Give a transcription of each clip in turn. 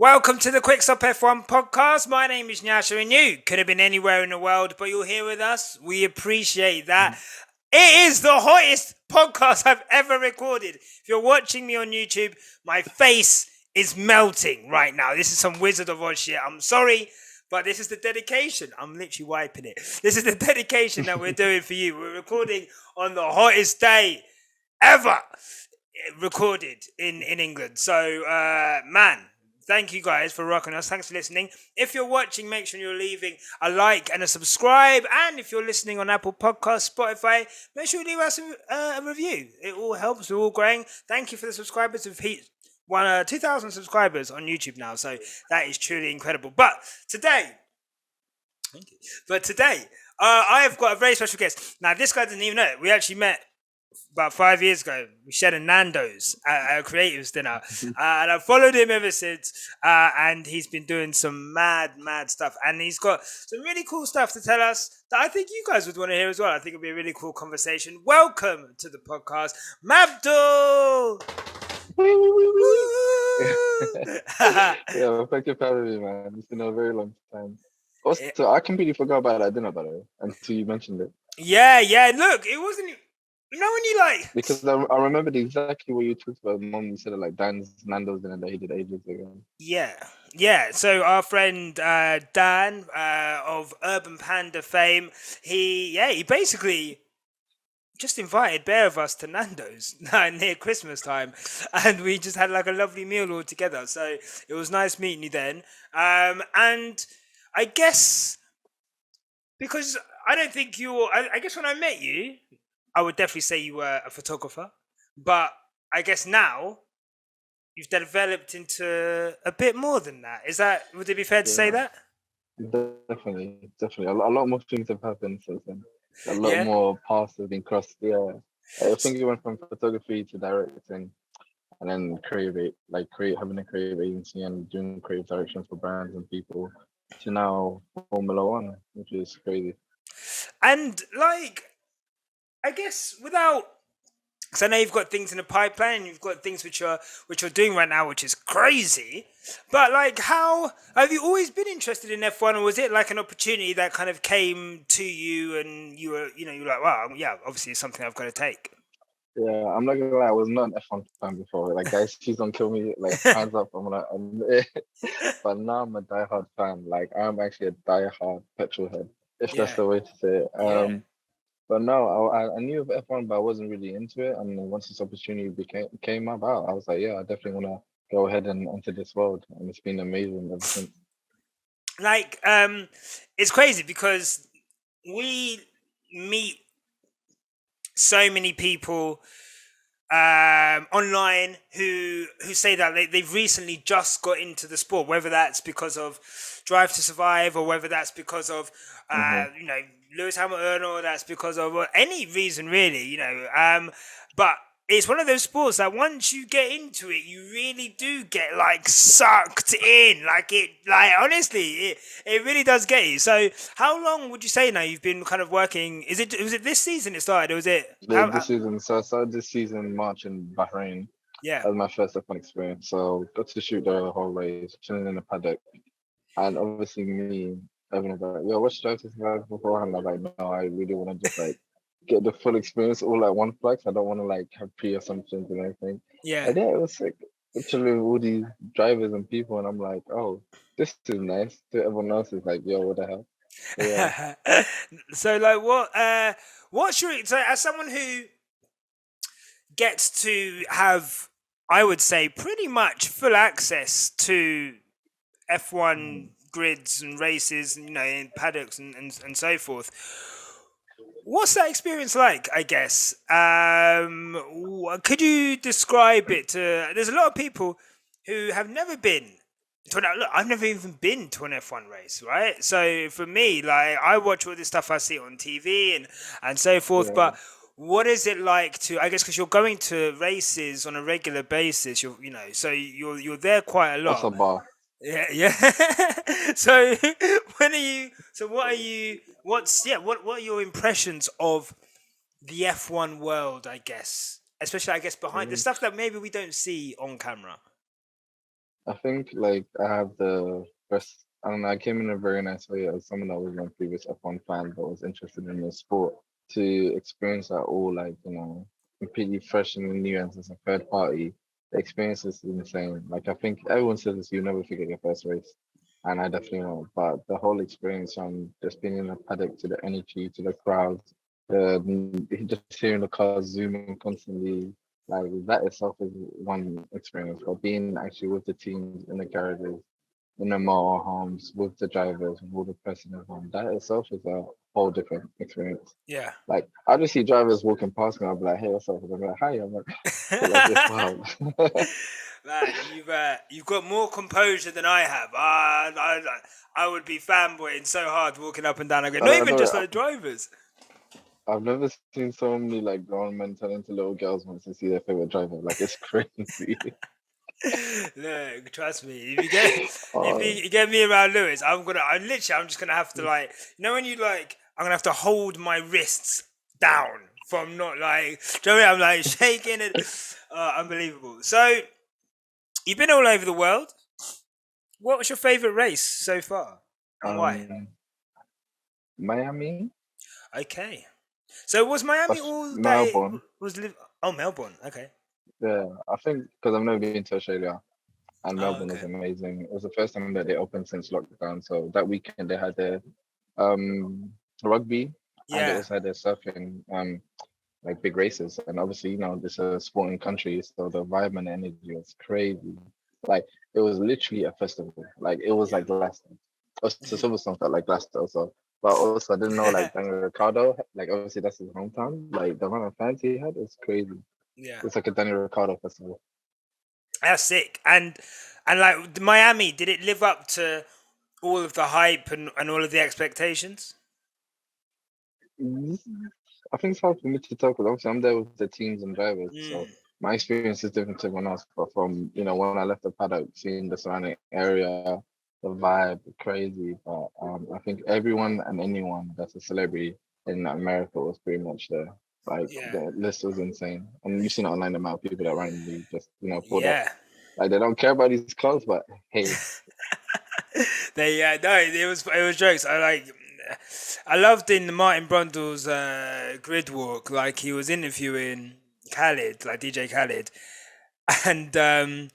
Welcome to the Quick Stop F1 podcast. My name is Nyasha and you could have been anywhere in the world, but you're here with us. We appreciate that. It is the hottest podcast I've ever recorded. If you're watching me on YouTube, my face is melting right now. This is some Wizard of Oz shit. I'm sorry, but this is the dedication. I'm literally wiping it. This is the dedication that we're doing for you. We're recording on the hottest day ever recorded in England. So, man, thank you guys for rocking us. Thanks for listening. If you're watching, make sure you're leaving a like and a subscribe. And if you're listening on Apple Podcasts, Spotify, make sure you leave us a review. It all helps. We're all growing. Thank you for the subscribers. We've hit 2,000 subscribers on YouTube now. So that is truly incredible. But today, I have got a very special guest. Now, this guy doesn't even know it. We actually met about 5 years ago. We shared a Nando's at a creatives dinner, and I've followed him ever since. And he's been doing some mad stuff, and he's got some really cool stuff to tell us that I think you guys would want to hear as well. I think it'll be a really cool conversation. Welcome to the podcast, Mabdulle. Yeah, well, thank you for having me, man. It's been a very long time. Also, I completely forgot about that dinner, by the way, until you mentioned it. Yeah. Look, it wasn't. You know when you like... Because I remembered exactly what you talked about. Mom, you said like Nando's dinner that he did ages ago. Yeah. So our friend Dan of Urban Panda fame, he basically just invited Bear of us to Nando's near Christmas time, and we just had like a lovely meal all together. So it was nice meeting you then. And I guess because I don't think I guess when I met you, I would definitely say you were a photographer, but I guess now you've developed into a bit more than that. Would it be fair to say that? Definitely. A lot more things have happened since then. A lot more paths have been crossed. Yeah. I think you went from photography to directing, and then having a creative agency and doing creative directions for brands and people, to now Formula One, which is crazy. And like, I guess because I know you've got things in the pipeline, and you've got things which you're doing right now, which is crazy. But like, how have you always been interested in F1, or was it like an opportunity that kind of came to you, and you were like, wow, yeah, obviously it's something I've got to take. Yeah, I'm not gonna lie, I was not an F1 fan before. Like, guys, please don't kill me. Like, hands up, but now I'm a diehard fan. Like, I'm actually a diehard petrol head, if that's the way to say it. But no, I knew of F1, but I wasn't really into it. And once this opportunity came about, I was like, yeah, I definitely want to go ahead and enter this world. And it's been amazing ever since. Like, it's crazy because we meet so many people online who say that they've recently just got into the sport, whether that's because of Drive to Survive, or whether that's because of Lewis Hamilton, or that's because of any reason really, but it's one of those sports that once you get into it, you really do get like sucked in. Honestly, it really does get you. So how long would you say now you've been kind of working? Was it this season it started, or was it this season? So I started this season March in Bahrain. Yeah, that was my first F1 experience. So got to shoot the whole race, chilling in the paddock, and obviously me, everyone was like, "Yo, what's Drive to Survive beforehand?" I'm like, "No, I really want to just like get the full experience all at one flex. I don't want to like have pre-assumptions and everything." Yeah. And yeah, it was sick. Literally with all these drivers and people, and I'm like, "Oh, this is nice." To everyone else is like, "Yo, what the hell?" Yeah. So like, what's your, so as someone who gets to have, I would say, pretty much full access to F1 grids and races, in paddocks and so forth. What's that experience like, I guess? Could you describe it to... There's a lot of people who have never been to look, I've never even been to an F1 race, right? So for me, like, I watch all this stuff, I see it on TV and so forth, but what is it like to, I guess, because you're going to races on a regular basis, so you're there quite a lot. That's a bar. Yeah. So what are your impressions of the F1 world, I guess? Especially, I guess, behind the stuff that maybe we don't see on camera. I think like I have the first. I don't know. I came in a very nice way as someone that was a previous F1 fan but was interested in the sport to experience that all like completely fresh and new and as a third party. The experience is insane. Like I think everyone says this, you never forget your first race, and I definitely won't. But the whole experience from just being in the paddock to the energy to the crowds, just hearing the cars zooming constantly, like that itself is one experience. But being actually with the teams in the garages, in the motorhomes, with the drivers, with all the personnel home, that itself is a whole different experience. Yeah. Like I just see drivers walking past me, I'll be like, "Hey, what's up?" And I'm like, "Hi." I'm like this, wow. Man, you've got more composure than I have. I would be fanboying so hard walking up and down. I go, I not don't even just know. like drivers. I've never seen so many like grown men turn into little girls once they see their favorite driver. Like it's crazy. Look, trust me. If you get Oh, you get me around Lewis, I'm just gonna have to like, when you like, I'm gonna have to hold my wrists down from not like, do you know what I mean? I'm like shaking it. Unbelievable. So you've been all over the world. What was your favorite race so far, and why? um, Miami, Okay. So was Miami that's all that it Melbourne. was? Oh, Melbourne. Okay. Yeah, I think because I've never been to Australia, and Oh, Melbourne was okay. amazing. It was the first time that they opened since lockdown. So that weekend they had their um rugby, and they Yeah. also had their surfing like big races. And obviously, this is a sporting country, so the vibe and energy was crazy. Like it was literally a festival. Like it was Yeah. like Glasgow. Also, Silverstone felt like Glasgow also. But also, I didn't know like Daniel Ricciardo. Like obviously, that's his hometown. Like the amount of fans he had is crazy. Yeah. It's like a Daniel Ricciardo festival. That's sick. And like Miami, did it live up to all of the hype and all of the expectations? Mm, I think it's hard for me to tell because obviously I'm there with the teams and drivers, so Mm. my experience is different to everyone else. But from when I left the paddock, seeing the surrounding area, the vibe, crazy. But I think everyone and anyone that's a celebrity in America was pretty much there. Like Yeah. the list was insane, and you've seen it online the amount of people that randomly just pulled up. Yeah. Like they don't care about these clothes, but hey, They no, it was jokes. I loved in Martin Brundle's grid walk, like he was interviewing Khaled, like DJ Khaled, and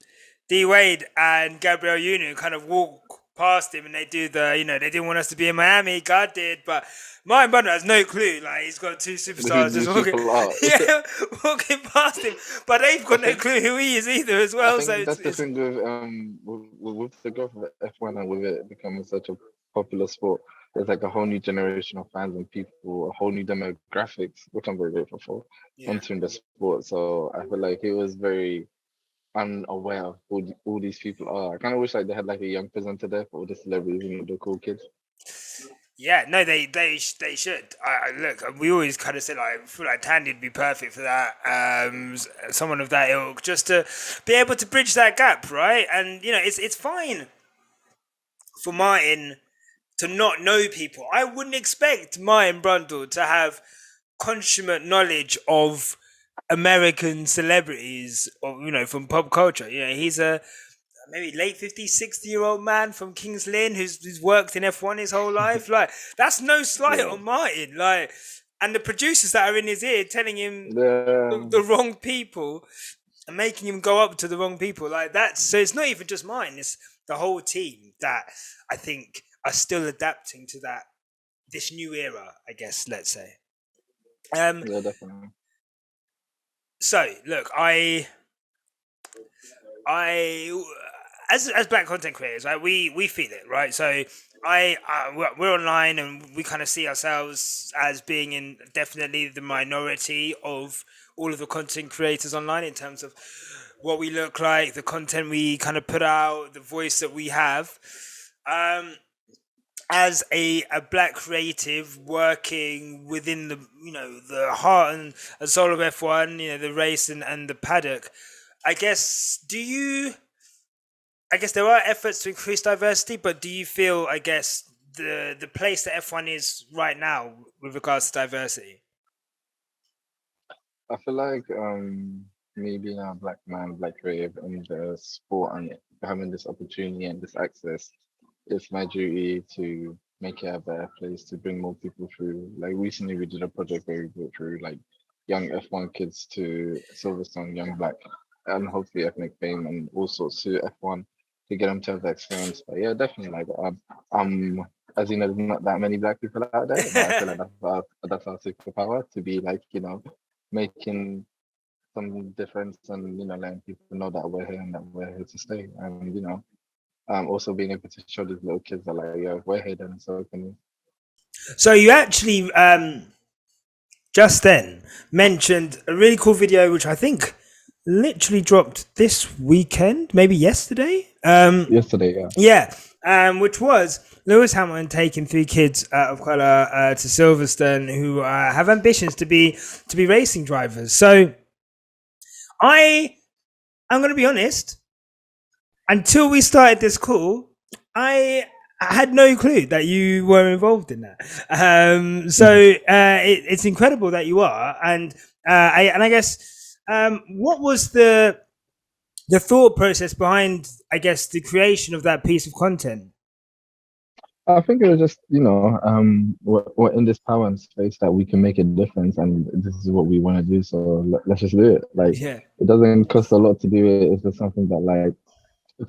D Wade and Gabriel Union kind of walk past him, and they do they didn't want us to be in Miami. God did, but Martin Brundle has no clue. Like he's got two who superstars just these walking, people are. yeah, walking past him, but they've I got no think clue who he is either as I well. So think it's, that's the it's thing with the growth of F1 and with it becoming such a popular sport. There's like a whole new generation of fans and people, a whole new demographics, which I'm very grateful for, yeah. entering the sport. So I feel like he was very unaware of who all these people are. I kind of wish like they had like a young presenter there for all the celebrities and the cool kids. Yeah, no, they should. Look, we always kind of said like, I feel like Tandy'd be perfect for that. Someone of that ilk, just to be able to bridge that gap, right? And it's fine for Martin to not know people. I wouldn't expect Martin Brundle to have consummate knowledge of American celebrities, or from pop culture. He's a maybe late 50s, 60-year-old man from King's Lynn who's worked in F1 his whole life. Like, that's no slight Yeah, on Martin. Like, and the producers that are in his ear telling him the the wrong people and making him go up to the wrong people. Like, that's so it's not even just mine, it's the whole team that I think are still adapting to this new era, I guess, let's say. Um, yeah, definitely. so look, I as black content creators, right? We feel it, right? So we're online and we kind of see ourselves as being in definitely the minority of all of the content creators online in terms of what we look like, the content we kind of put out, the voice that we have. Um, as a black creative working within the heart and soul of F1, the race and the paddock, I guess there are efforts to increase diversity, but do you feel, I guess, the place that F1 is right now with regards to diversity? I feel like me being a black man, black creative in the sport and having this opportunity and this access, it's my duty to make it a better place to bring more people through. Like recently, we did a project where we brought through like young F1 kids to Silverstone, young black, and hopefully ethnic fame and all sorts to F1 to get them to have that experience. But yeah, definitely like as you know, there's not that many black people out there, but I feel like that's our superpower to be like, making some difference and letting people know that we're here and that we're here to stay. And also being able to show these little kids that like, yeah, we're here and so can you. So you actually just then mentioned a really cool video, which I think literally dropped this weekend, maybe yesterday. Yesterday, yeah. Which was Lewis Hamilton taking 3 kids of color to Silverstone who have ambitions to be racing drivers. So I'm going to be honest. Until we started this call, I had no clue that you were involved in that. It's incredible that you are, and I guess what was the thought process behind, I guess, the creation of that piece of content? I think it was just, we're in this power and space that we can make a difference, and this is what we want to do. So let's just do it. Like, It doesn't cost a lot to do it. It's just something that, like,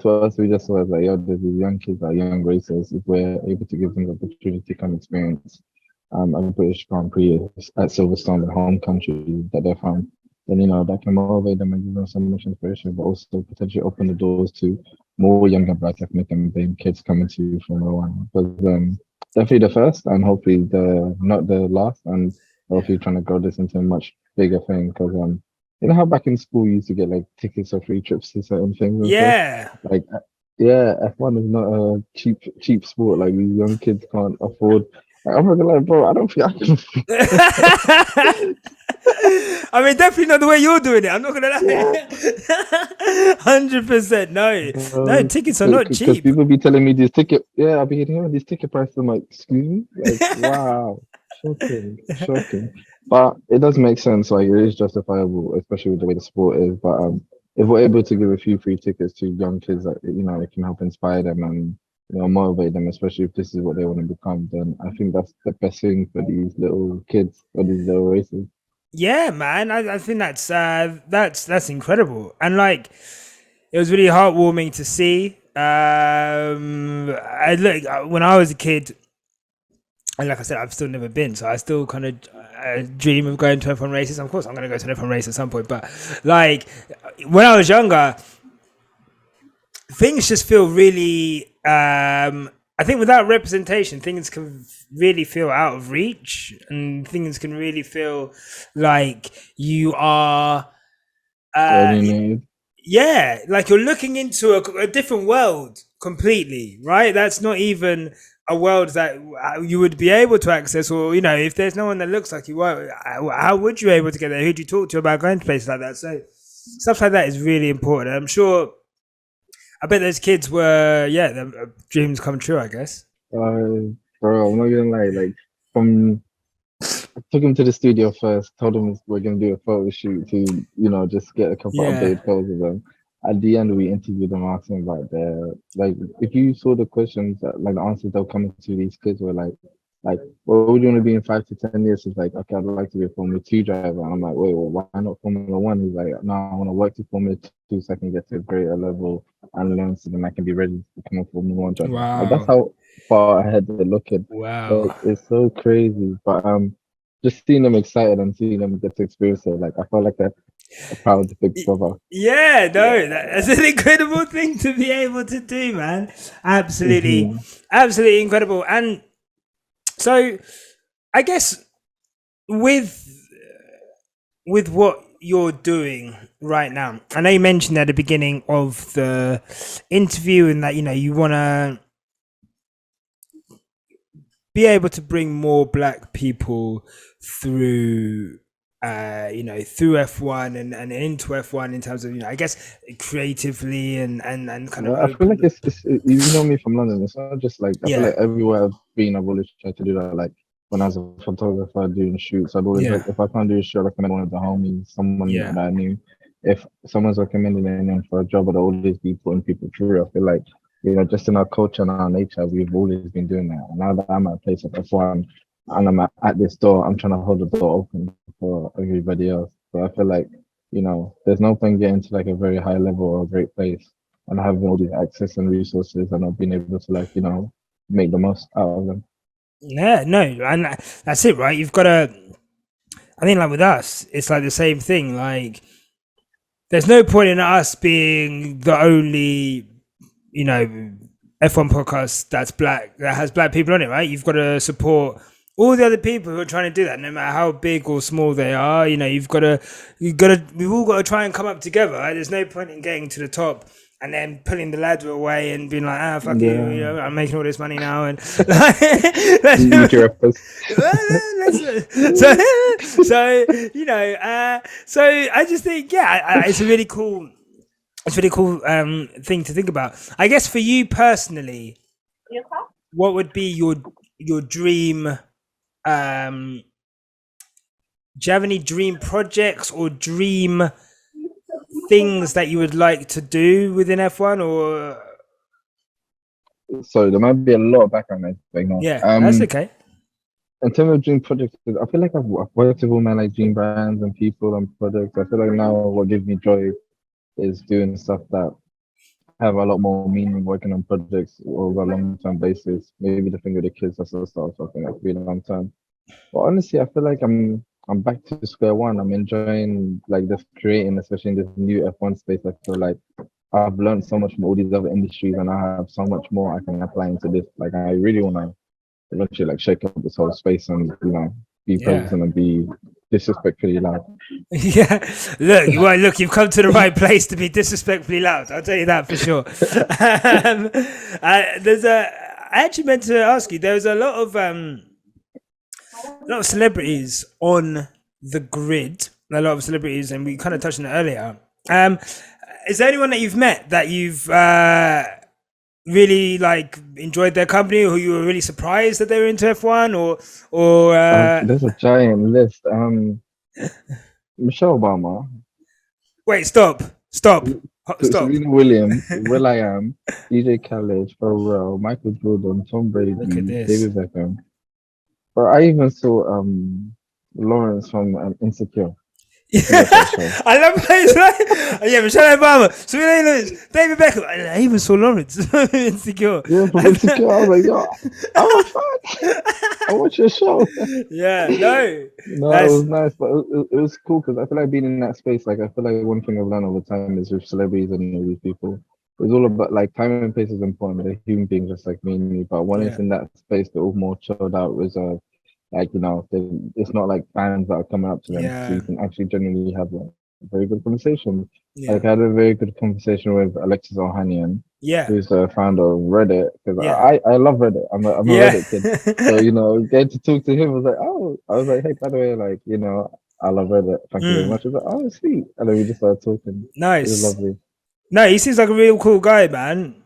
to us, we just saw as like, yo, there's these young kids that are young racers. If we're able to give them the opportunity to come experience a British Grand Prix at Silverstone, the home country that they're from, then that can motivate them and give them so much inspiration, but also potentially open the doors to more younger black ethnic and kids coming to Formula One. Because definitely the first, and hopefully not the last, and hopefully trying to grow this into a much bigger thing. Because you know how back in school you used to get like tickets or free trips to certain things and stuff? Like, yeah, F1 is not a cheap sport. Like, these young kids can't afford. Like, I'm like, bro, I don't think I can. I mean, definitely not the way you're doing it. I'm not gonna lie. 100%. No, tickets are not cheap. Because people be telling me these ticket. Yeah, I'll be hearing these ticket prices. I'm like, excuse me. Like, wow, shocking. But it does make sense. Like, it is justifiable, especially with the way the sport is. But if we're able to give a few free tickets to young kids, that it can help inspire them and motivate them, especially if this is what they want to become, then I think that's the best thing for these little kids or these little races. Yeah, man, I think that's incredible, and like it was really heartwarming to see. When I was a kid, and like I said, I've still never been, so I still kind of dream of going to F1 races. Of course, I'm going to go to an F1 race at some point, but like when I was younger, things just feel really. I think without representation, things can really feel out of reach, and things can really feel like you are. Yeah, like you're looking into a different world completely, right? That's not even a world that you would be able to access, or if there's no one that looks like you, how would you be able to get there? Who'd you talk to about going to places like that? So stuff like that is really important. I'm sure. I bet those kids were, their dreams come true, I guess. Bro, I'm not gonna lie. Like, I took him to the studio first, told him we're gonna do a photo shoot to, just get a couple updated photos of them. At the end, we interviewed them, asking about like, if you saw the questions, like the answers that were coming to these kids were like, what would you want to be in 5 to 10 years? He's like, okay, I'd like to be a Formula 2 driver. And I'm like, wait, well, why not Formula 1? He's like, no, I want to work to Formula 2 so I can get to a greater level and learn so then I can be ready to become a Formula 1 driver. Wow. Like, that's how far ahead they're looking. Wow. Like, it's so crazy. But just seeing them excited and seeing them get to experience it, like, I felt like a proud big brother. Yeah, no, that's an incredible thing to be able to do, man. Absolutely, absolutely incredible. And so, I guess with what you're doing right now, I know you mentioned at the beginning of the interview, and that you want to be able to bring more black people through through F1 and into F1 in terms of, I guess, creatively and kind of. I feel like it's you know me from London. It's not just like, I feel like everywhere I've been, I've always tried to do that. Like when I was a photographer doing shoots, I'd always like, if I can't do a shoot, I recommend one of the homies, someone that I knew. if someone's recommending anyone for a job, I'd always be putting people through. I feel like, just in our culture and our nature, we've always been doing that. And now that I'm at a place of F1 and I'm at this door, I'm trying to hold the door open for everybody else. So I feel like, there's no point getting to like a very high level or a great place and having all these access and resources and not being able to like, make the most out of them. Yeah, no, and that's it, right? You've got to. I think, like with us, it's like the same thing. Like, there's no point in us being the only, F1 podcast that has black people on it, right? You've got to support all the other people who are trying to do that, no matter how big or small they are. We've all got to try and come up together. Right? There's no point in getting to the top and then pulling the ladder away and being like, fuck you, I'm making all this money now, and so I just think, it's a really cool. It's a really cool thing to think about. I guess for you personally, what would be your dream? Do you have any dream projects or dream things that you would like to do within F1? Or so there might be a lot of background noise going on. That's okay. In terms of dream projects, I feel like I've worked with all my like dream brands and people and projects. I feel like now what gives me joy is doing stuff that have a lot more meaning, working on projects over a long-term basis. Maybe the thing with the kids, that's the stuff, something that's really long term. But honestly, I feel like I'm back to square one. I'm enjoying like just creating, especially in this new F1 space. I feel like I've learned so much from all these other industries, and I have so much more I can apply into this. Like I really want to eventually like shake up this whole space and be present and be disrespectfully loud. Look, you've come to the right place to be disrespectfully loud. I'll tell you that for sure. I actually meant to ask you. There was a lot of celebrities on the grid. A lot of celebrities, and we kind of touched on it earlier. Is there anyone that you've met that you've really like enjoyed their company, or who you were really surprised that they were into F1, or there's a giant list. Michelle Obama. Wait, stop. Serena Williams, will.i.am, DJ Khaled, Pharrell, Michael Jordan, Tom Brady, David Beckham. But I even saw Lawrence from Insecure. I love how he's like, Michelle Obama, Serena Williams, David Beckham. I even saw Lawrence Insecure. Yeah, from Insecure. I was like, yo, I'm a fan. I watch your show. Yeah, no, it was nice, but it was cool because I feel like being in that space. Like, I feel like one thing I've learned over time is with celebrities and all these people, it's all about like time and place is important. They're human beings just like me and you. But when it's in that space, they're all more chilled out, reserved. Like, it's not like fans that are coming up to them. So you can actually genuinely have like a very good conversation. Like I had a very good conversation with Alexis Ohanian, who's the founder of Reddit. Because I love Reddit. I'm a Reddit kid. So, getting to talk to him was like, I was like, hey, by the way, like, I love Reddit. Thank you very much. He was like, oh, sweet. And then we just started talking. Nice. It was lovely. No, he seems like a real cool guy, man.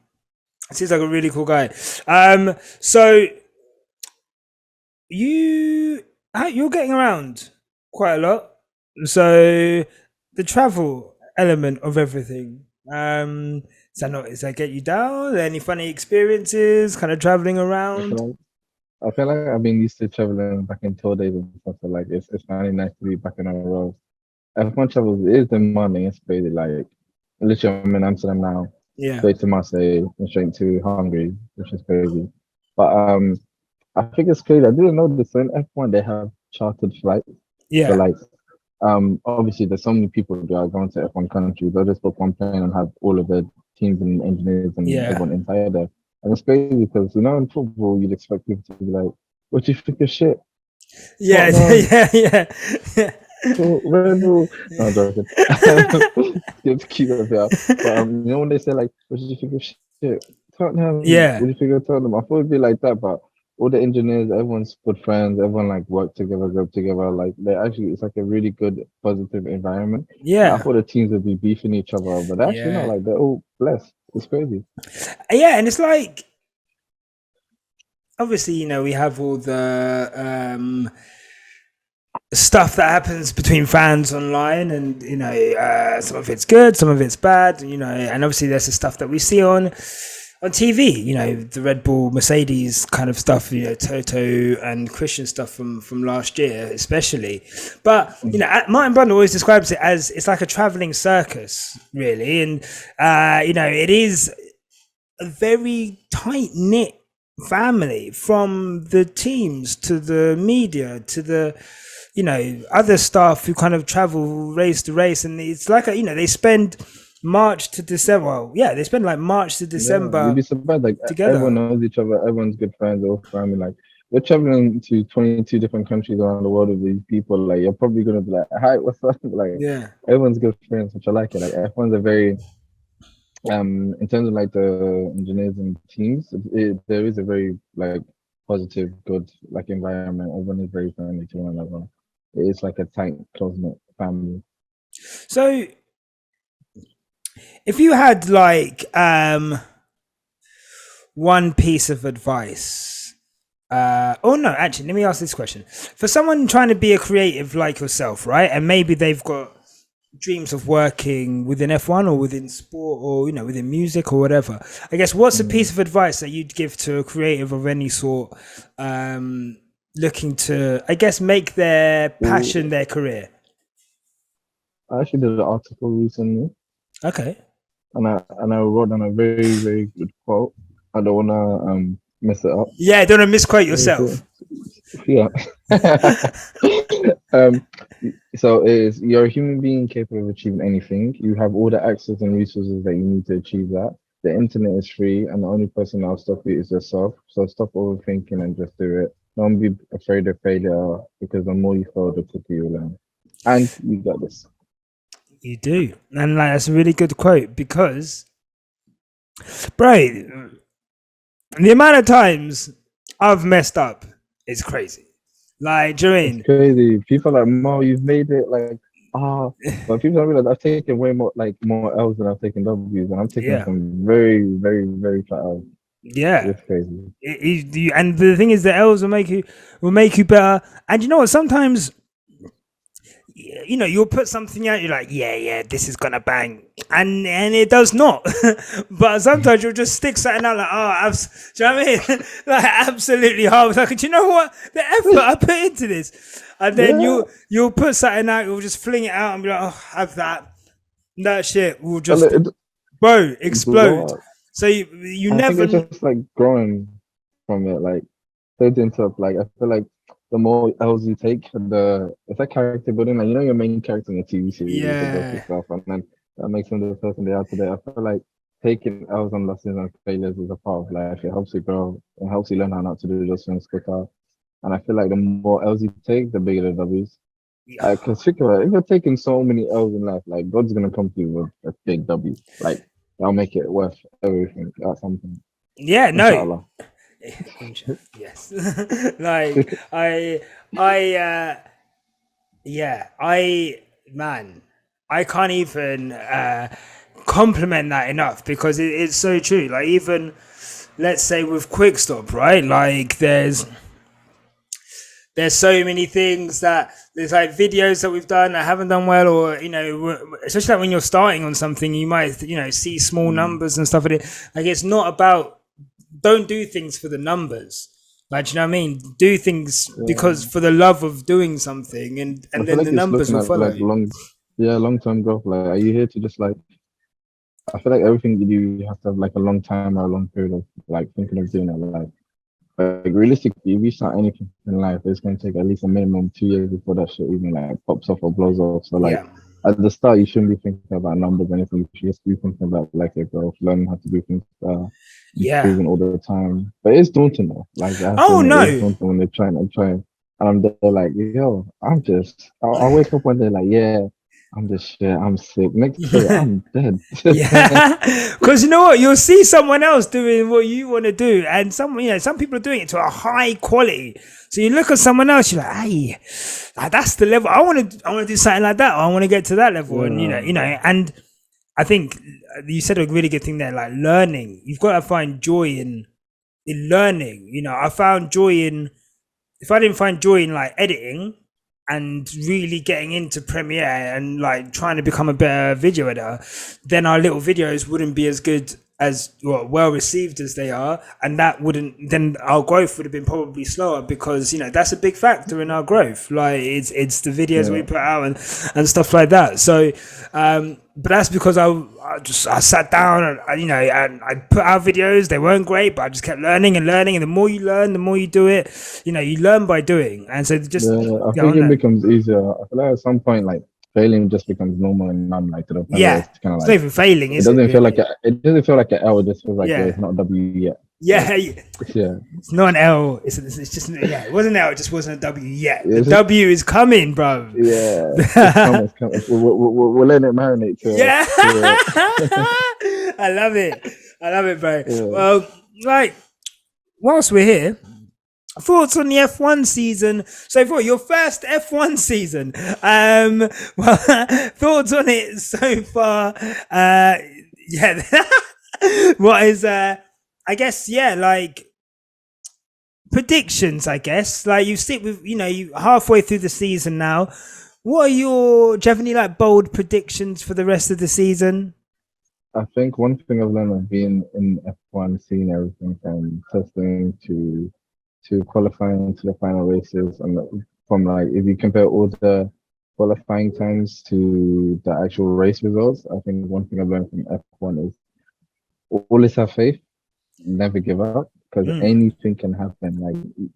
Seems like a really cool guy. So you're getting around quite a lot. So the travel element of everything, does that get you down? Any funny experiences kind of traveling around? I feel like I've been used to traveling back in tour days and stuff. So like it's finally nice to be back in our roles. F1 travel is demanding. It's crazy. Like literally, I'm in Amsterdam now. Straight to Marseille and straight to Hungary, which is crazy. But I think it's crazy. I didn't know this. In F1 they have chartered flights. So like obviously there's so many people that are going to F1 countries. They'll just book one plane and have all of the teams and engineers and everyone inside there. And it's crazy because in football you'd expect people to be like, "What do you think of shit?" Yeah. So Red Bull. No, I'm joking. You have to keep it there. But when they say like, "What did you think of shit?" Tottenham. What do you think of Tottenham? I thought it'd be like that, but all the engineers, everyone's good friends. Everyone like work together, go together. Like it's like a really good, positive environment. Yeah. I thought the teams would be beefing each other, but they're actually not. Like they're all blessed. It's crazy. Yeah, and it's like obviously we have all the stuff that happens between fans online, and some of it's good, some of it's bad, and obviously there's the stuff that we see on TV, the Red Bull Mercedes kind of stuff, Toto and Christian stuff from last year especially. But Martin Brundle always describes it as it's like a traveling circus, really. And it is a very tight knit family, from the teams to the media to the other staff who kind of travel race to race. And it's like they spend March to December. Well, yeah, they spend like March to December. You'd be surprised, like together. Everyone knows each other, everyone's good friends, all family. Like, we're traveling to 22 different countries around the world with these people. Like, you're probably gonna be like, "Hi, what's up?" Like, yeah, everyone's good friends, which I like it. Like, everyone's a very in terms of like the engineers and teams, there is a very like positive, good like environment. Everyone is very friendly to one another. It is like a tight, close-knit family. So, if you had like one piece of advice, actually, let me ask this question. For someone trying to be a creative like yourself, right? And maybe they've got dreams of working within F1 or within sport or within music or whatever, I guess, what's a piece of advice that you'd give to a creative of any sort, looking to, I guess, make their passion their career? I actually did an article recently. Okay. And I wrote down a very, very good quote. I don't wanna mess it up. Yeah, don't wanna misquote yourself. Yeah. So you're a human being capable of achieving anything. You have all the access and resources that you need to achieve that. The internet is free, and the only person that'll stop you is yourself. So stop overthinking and just do it. Don't be afraid of failure, because the more you fail, the quicker you learn. And you got this. You do. And like, that's a really good quote, because, bro, the amount of times I've messed up is crazy. Like, do you know what I mean? It's crazy. People are like, Mo, you've made it. Like, but people don't realize I've taken way more L's than I've taken W's, and I'm taking some very, very, very flat L's. Yeah, it's crazy. And the thing is, the L's will make you better. And you know what? Sometimes, you'll put something out, you're like, yeah, this is gonna bang, and it does not. But sometimes you'll just stick something out like, do you know what I mean? Like, absolutely hard. Like, do you know what? The effort I put into this, and then you'll put something out, you'll just fling it out and be like, oh, have that. That shit will just explode. So you never. I think it's just like growing from it. Like, like, I feel like the more L's you take, it's like character building. Like, your main character in a TV series, stuff, and then that makes them the person they are today. I feel like taking L's and losses and failures is a part of life. It helps you grow. It helps you learn how not to do those things quicker. And I feel like the more L's you take, the bigger the W's. Because think about it, if you're taking so many L's in life, like, God's gonna come to you with a big W. Like, that'll make it worth everything at some point. Yeah, no. Yes. Like, I can't even compliment that enough, because it's so true. Like, even let's say with Quick Stop, right? Like, there's so many things that there's like videos that we've done that haven't done well, or especially like when you're starting on something, you might see small numbers and stuff. Like, it's not about, don't do things for the numbers. Like, do you know what I mean? Do things because for the love of doing something, and then the numbers will follow. Like, long-term growth. Like, are you here to just like? I feel like everything you do, you have to have like a long time or a long period of like thinking of doing it. Like realistically, if you start anything in life, it's going to take at least a minimum 2 years before that shit even like pops off or blows off. So like, at the start, you shouldn't be thinking about numbers or anything. You should just be thinking about like your growth, learning how to do things improving all the time. But it's daunting though. Like, it's daunting when they're trying, and I'm there like, yo, I'll wake up one day like, I'm just shit, I'm sick. Next day, I'm dead. Because you know what? You'll see someone else doing what you want to do, and some people are doing it to a high quality. So you look at someone else, you're like, hey, that's the level. I want to do something like that. Or I want to get to that level. And and I think you said a really good thing there, like learning. You've got to find joy in learning. I found joy in, if I didn't find joy in like editing, and really getting into Premiere and like trying to become a better video editor, then our little videos wouldn't be as good as well received as they are, and that wouldn't, then our growth would have been probably slower, because that's a big factor in our growth. Like it's the videos we put out and stuff like that. So but that's because I sat down and I put out videos. They weren't great, but I just kept learning, and the more you learn, the more you do it. You learn by doing, and so just I think it becomes easier. I feel like at some point, like failing just becomes normal and numb, like to the point where it's kind of it's like not even failing. It doesn't feel like it doesn't feel like an L. It just feels like it's not a W yet. Yeah, it's not an L. It's just it wasn't an L. It just wasn't a W yet. The W is coming, bro. Yeah, it's coming. We're letting it marinate. I love it, bro. Yeah. Well, like whilst we're here, thoughts on the F1 season. So for your first F1 season, well, thoughts on it so far? What is I guess like predictions, I guess. Like you sit with you halfway through the season now. Do you have any like bold predictions for the rest of the season? I think one thing I've learned of being in F1, seeing everything from testing to qualifying to the final races, and from like if you compare all the qualifying times to the actual race results, I think one thing I've learned from F1 is always have faith, never give up, because anything can happen.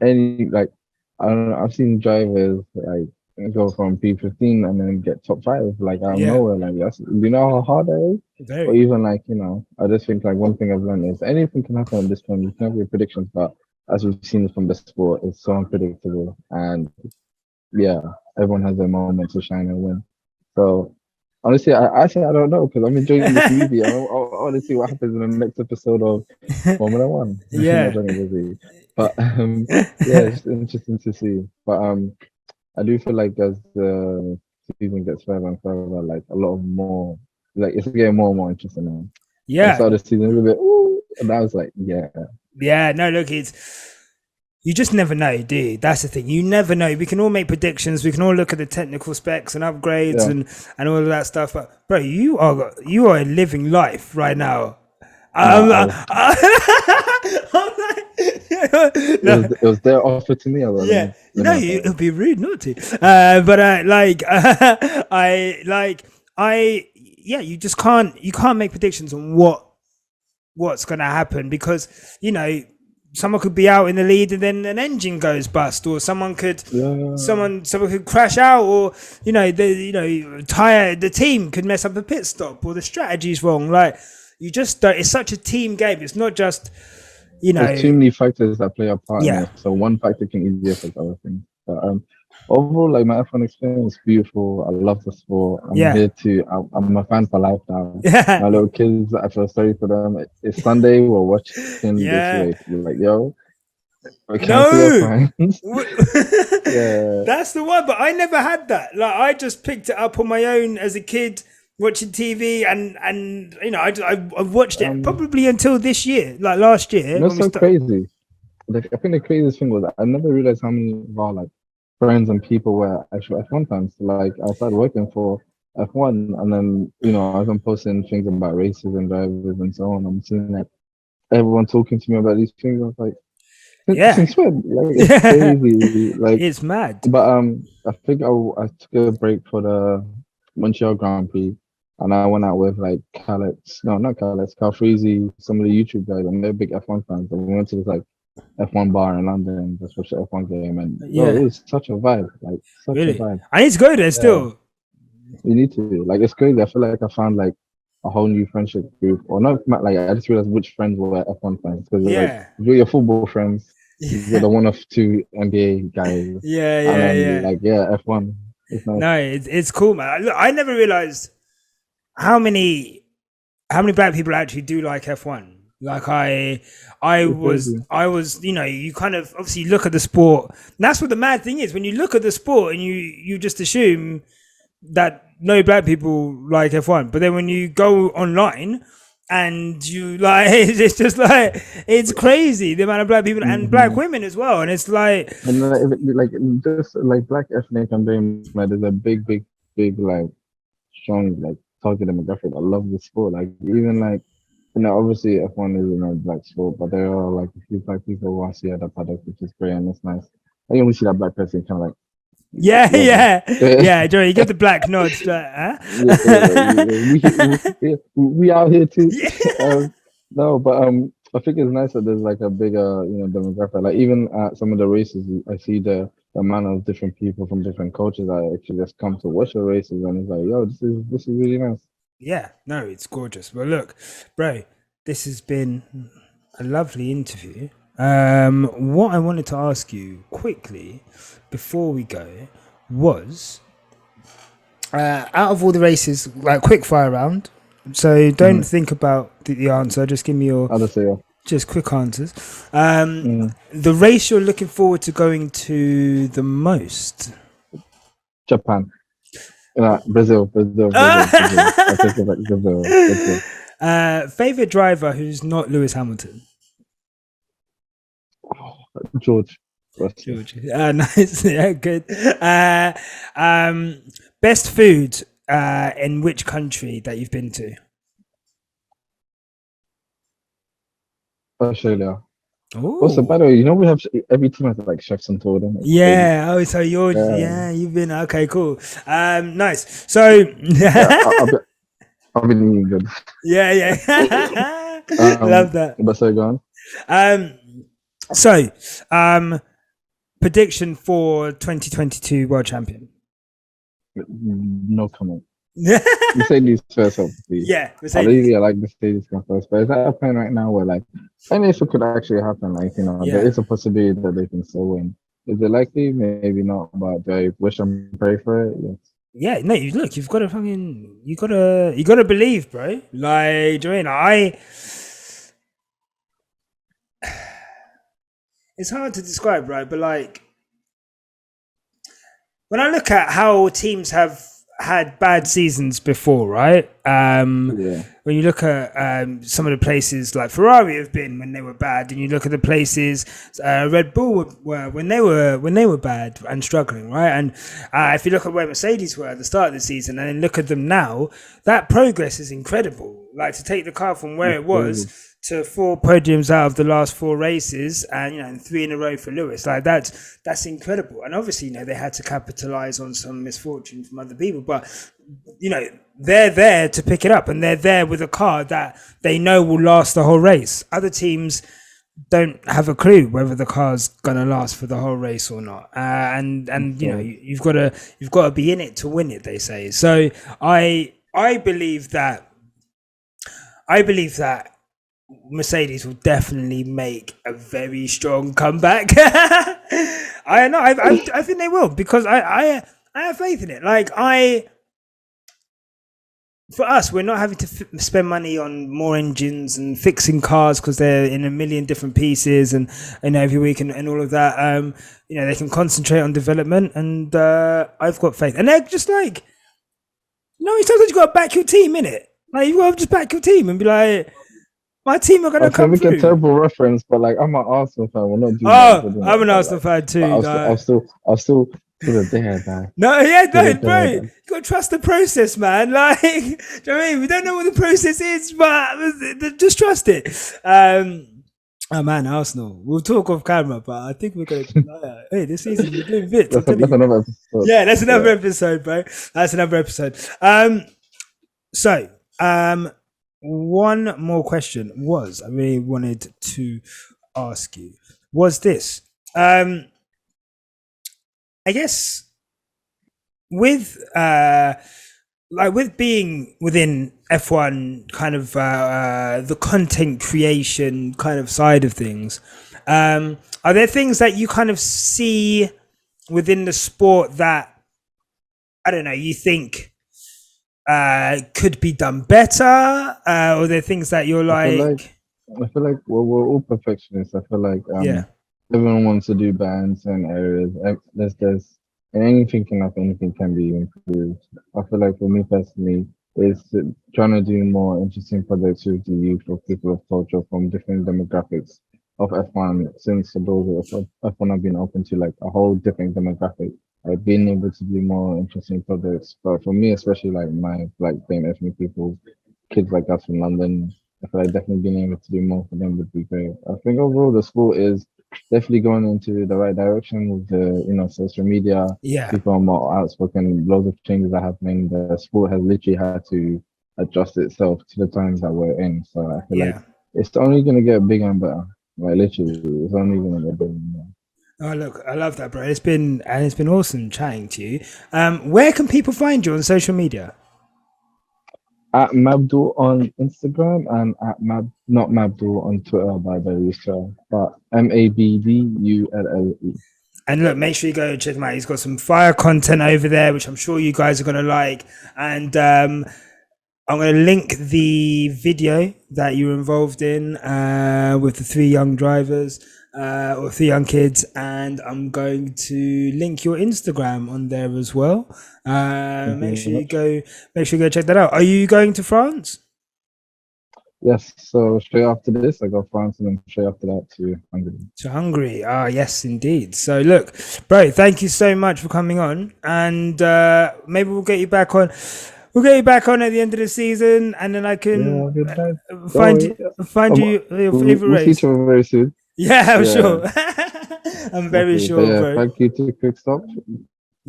I don't know, I've seen drivers like go from P15 and then get top 5 like out of nowhere. Like that's, you know how hard that is. Or even like I just think like one thing I've learned is anything can happen at this point. You can have your predictions, but as we've seen from the sport, it's so unpredictable, and everyone has their moment to shine and win. So honestly, I say I don't know, because I'm enjoying this movie. I want to see what happens in the next episode of Formula One. But it's interesting to see. But I do feel like as the season gets further and further, like a lot of more, like it's getting more and more interesting now. I started the season a little bit, and I was like, no, look, you just never know, do you? That's the thing. You never know. We can all make predictions. We can all look at the technical specs and upgrades and all of that stuff. But bro, you are a living life right now. It was their offer to me. It would be rude not to. You just can't. You can't make predictions on what's going to happen, because someone could be out in the lead and then an engine goes bust, or someone could someone could crash out, or the team could mess up a pit stop, or the strategy's wrong. Like you just don't, it's such a team game. It's not just there's too many factors that play a part in it. So one factor can easily affect other things. But overall, like my F1 experience is beautiful. I love the sport. I'm here to. I'm a fan for life now. My little kids, I feel sorry for them. It's Sunday. We're watching this race. We're like, yo, that's the one. But I never had that. Like I just picked it up on my own as a kid, watching TV, and I've watched it probably until this year, like last year. That's so crazy. Like I think the craziest thing was I never realized how many of our like friends and people were actual F1 fans. Like I started working for F1, and then as I'm posting things about races and drivers and so on, I'm seeing like everyone talking to me about these things. I was like, it's crazy. Like it's mad. But I think I took a break for the Montreal Grand Prix, and I went out with like Carl Freezy, some of the YouTube guys, and they're big F1 fans. And we went to this like F1 bar in London, just watch the F1 game, and it was such a vibe. Like such a vibe. I need to go there still. You need to. Like it's crazy. I feel like I found like a whole new friendship group, or not. Like I just realized which friends were F1 fans, because like you're your football friends. You're the one of 2 NBA guys. F1. It's nice. No, it's cool, man. Look, I never realized how many black people actually do like F1. Like I was, you kind of obviously look at the sport. And that's what the mad thing is. When you look at the sport and you just assume that no black people like F1. But then when you go online, and you like it's just like it's crazy the amount of black people and black women as well, and it's like And like just like black ethnic and being like there's a big like strong like target demographic. I love the sport. Like even like obviously F1 is black sport, but there are like a few black people who I see at the paddock, which is great and it's nice. I only see that black person kind of like Joey, you give the black nod. Huh? We out here too. Yeah. No, but I think it's nice that there's like a bigger demographic. Like even at some of the races, I see the amount of different people from different cultures that actually just come to watch the races, and it's like, yo, this is really nice. Yeah, no, it's gorgeous. Well, look, bro, this has been a lovely interview. What I wanted to ask you quickly before we go was, out of all the races, like quick fire round. So don't think about the answer. Just give me your just quick answers. The race you're looking forward to going to the most? Japan. Brazil. Favorite driver who's not Lewis Hamilton? George. Nice. Yeah, good. Best food in which country that you've been to? Australia. Ooh. Also, by the way, we have every team has like chefs on tour. Don't yeah. Oh, so you're you've been okay. Cool. Nice. So I've been eating good. Yeah. Love that. But so go on. So, prediction for 2022 world champion. No comment. You say these first, please. Yeah, I like to say this one first, but is that a plan right now where like, and if it could actually happen, like there is a possibility that they can still win. Is it likely? Maybe not, but do I wish and pray for it? Yes. Yeah, no, you've got to you gotta believe, bro. Like, do you know, it's hard to describe, right? But like, when I look at how teams have had bad seasons before, right? When you look at some of the places like Ferrari have been when they were bad, and you look at the places Red Bull were when they were bad and struggling, right? And if you look at where Mercedes were at the start of the season, and then look at them now, that progress is incredible. Like to take the car from where it was to 4 podiums out of the last 4 races, and 3 in a row for Lewis. Like that's incredible. And obviously, they had to capitalize on some misfortune from other people, but they're there to pick it up, and they're there with a car that they know will last the whole race. Other teams don't have a clue whether the car's gonna last for the whole race or not. You've got to be in it to win it, they say. So I believe that Mercedes will definitely make a very strong comeback. I think they will, because I have faith in it. Like for us, we're not having to spend money on more engines and fixing cars because they're in a million different pieces and every week and all of that. They can concentrate on development, and I've got faith. And they're just like, sometimes you got to back your team, innit? Like you got to just back your team and be like, my team are gonna come through. Make a terrible reference, but like I'm an Arsenal fan. We're not doing that. I'm an Arsenal fan too. I'll still there, man. No, bro. You gotta trust the process, man. Like, do you know what I mean? We don't know what the process is, but just trust it. Oh man, Arsenal. We'll talk off camera, but I think we're gonna. Hey, this season we're doing bits. That's another episode. Yeah, that's another episode, bro. That's another episode. One more question I really wanted to ask you was this. I guess with being within F1 kind of the content creation kind of side of things, are there things that you kind of see within the sport that, I don't know, you think could be done better, or are there things that you're like? I feel like we're all perfectionists. I feel like everyone wants to do better in certain areas. There's and anything can be improved. I feel like for me personally, is trying to do more interesting projects with the youth of people of culture from different demographics of F1 since the doors of F1 have been open to like a whole different demographic. Like being able to do more interesting projects. But for me, especially like my like same ethnic people, kids like us from London, I feel like definitely being able to do more for them would be great. I think overall the school is definitely going into the right direction with the social media. Yeah, People are more outspoken. Loads of changes are happening. The sport has literally had to adjust itself to the times that we're in. So I feel like yeah. it's only gonna get bigger and better. Like literally, it's only gonna get bigger and better. Oh look, I love that, bro. It's been awesome chatting to you. Where can people find you on social media? At Mabdulle on Instagram and at not Mabdulle on Twitter by very sure, but Mabdulle. And look, make sure you go check him out. He's got some fire content over there, which I'm sure you guys are gonna like. And I'm going to link the video that you were involved in with the three young drivers or three young kids, and I'm going to link your Instagram on there as well. Thank Make you sure very you much. go. Make sure you go check that out. Are you going to France? Yes, so straight after this, I go France, and then straight after that to Hungary. To Hungary? Ah, yes, indeed. So look, bro, thank you so much for coming on, and maybe we'll get you back on. We'll get you back on at the end of the season, and then I Yeah, can good night. Don't find you worry. find Um, you your favorite we'll see each race. other very soon. Yeah, I'm Yeah, sure. I'm very definitely. But sure, yeah, bro. thank you to Quick Stop. No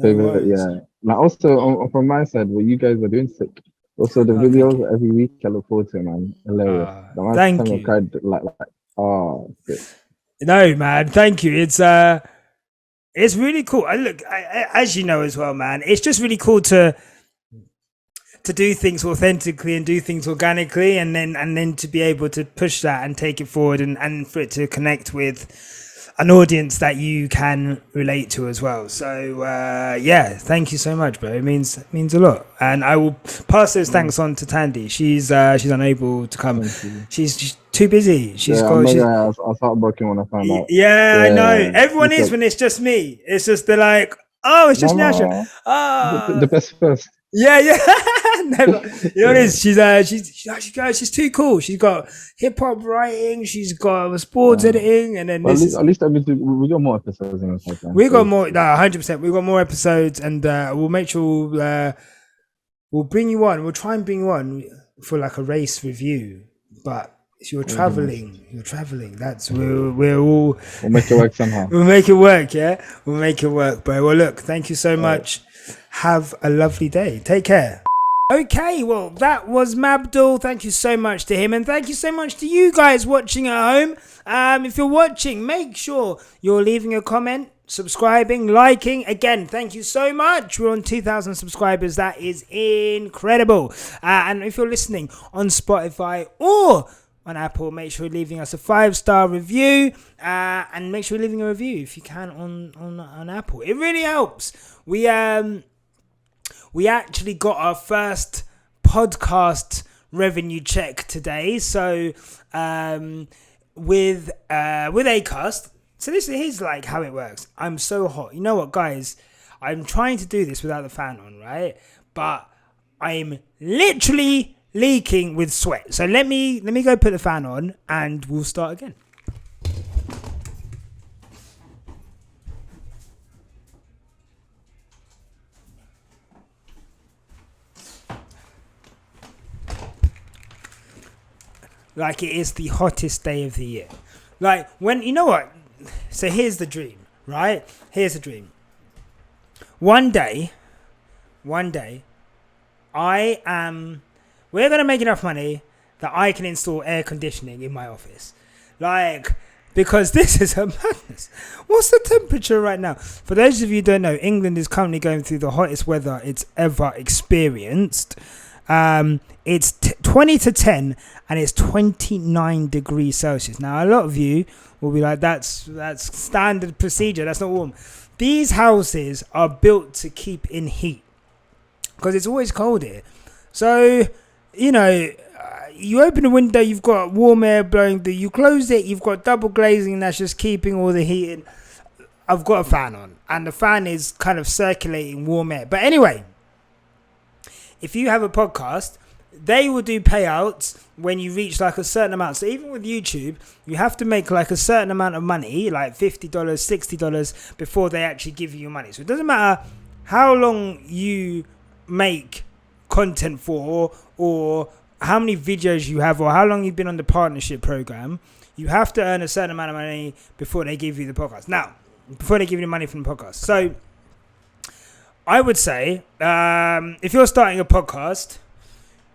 Favorite, worries. yeah. Now also from my side, what you guys are doing sick. Also the Oh, thank you. videos every week, I look forward to it, man. Hilarious. The last Thank time I you. cried oh, shit. No, man, thank you. It's really cool. As you know as well, man. It's just really cool to do things authentically and do things organically, and then to be able to push that and take it forward, and for it to connect with an audience that you can relate to as well. So yeah, thank you so much, bro. It means a lot, and I will pass those Yeah, thanks on to Tandy. She's unable to come. thank you. She's too busy. Yeah, I'm not gonna. I was heartbroken when I found out. Yeah, I know. Yeah, Everyone she is said, when it's just me. It's just they're like, oh, it's just "No, Nyasha. no, the Ah, best first." yeah, yeah. Never. You know what it Yeah, is? She's too cool. She's got hip hop writing. She's got sports yeah. editing, and then But this is. at least I mean, we got more episodes in the pipeline, We so got it's, more. No, 100%. We got more episodes, and we'll make sure we'll bring you on. We'll try and bring you on for like a race review, but. If you're it'll be nice. traveling. You're traveling. That's we're all. We'll make it work somehow. We'll make it work, yeah? We'll make it work, bro. Well, look, thank you so All right. much. Have a lovely day. Take care. Okay, well, that was Mabdulle. Thank you so much to him, and thank you so much to you guys watching at home. If you're watching, make sure you're leaving a comment, subscribing, liking. Again, thank you so much. We're on 2,000 subscribers. That is incredible. And if you're listening on Spotify or on Apple, make sure you're leaving us a 5-star review, and make sure you're leaving a review if you can on Apple. It really helps. We actually got our first podcast revenue check today. So with Acast. So here's like how it works. I'm so hot. You know what, guys? I'm trying to do this without the fan on, right? But I'm literally leaking with sweat. So let me go put the fan on, and we'll start again. Like, it is the hottest day of the year. Like, when, you know what? So here's the dream, right? Here's the dream. One day, we're going to make enough money that I can install air conditioning in my office. Like, because this is a madness. What's the temperature right now? For those of you who don't know, England is currently going through the hottest weather it's ever experienced. It's 20 to 10, and it's 29 degrees Celsius. Now, a lot of you will be like, that's standard procedure. That's not warm. These houses are built to keep in heat because it's always cold here. So, you open the window, you've got warm air blowing through. You close it, you've got double glazing that's just keeping all the heat in. I've got a fan on, and the fan is kind of circulating warm air. But anyway, if you have a podcast, they will do payouts when you reach like a certain amount. So even with YouTube, you have to make like a certain amount of money, like $50, $60, before they actually give you your money. So it doesn't matter how long you make content for, or how many videos you have, or how long you've been on the partnership program. You have to earn a certain amount of money before they give you the podcast. Now, before they give you the money from the podcast. So I would say, if you're starting a podcast,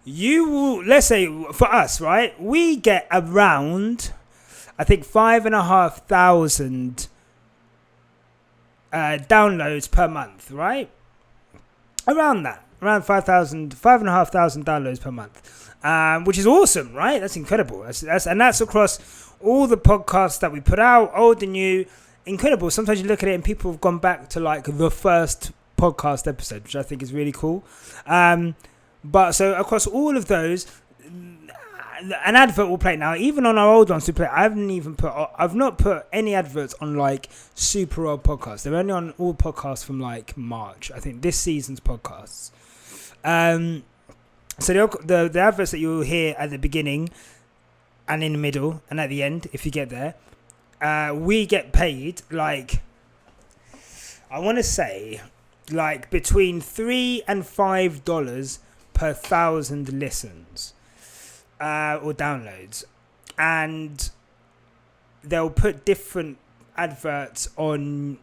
you will, let's say for us, right? We get around, I think 5,500 downloads per month, right? Around that, around 5,500 downloads per month, which is awesome, right? That's incredible. That's across all the podcasts that we put out, old and new. Incredible. Sometimes you look at it and people have gone back to like the first podcast episode, which I think is really cool. But so across all of those, an advert will play. Now, even on our old ones we play, I've not put any adverts on like super old podcasts. They're only on all podcasts from like March, I think, this season's podcasts. So the adverts that you'll hear at the beginning and in the middle and at the end, if you get there, we get paid like, I want to say like between $3 and $5 per 1,000 listens or downloads, and they'll put different adverts on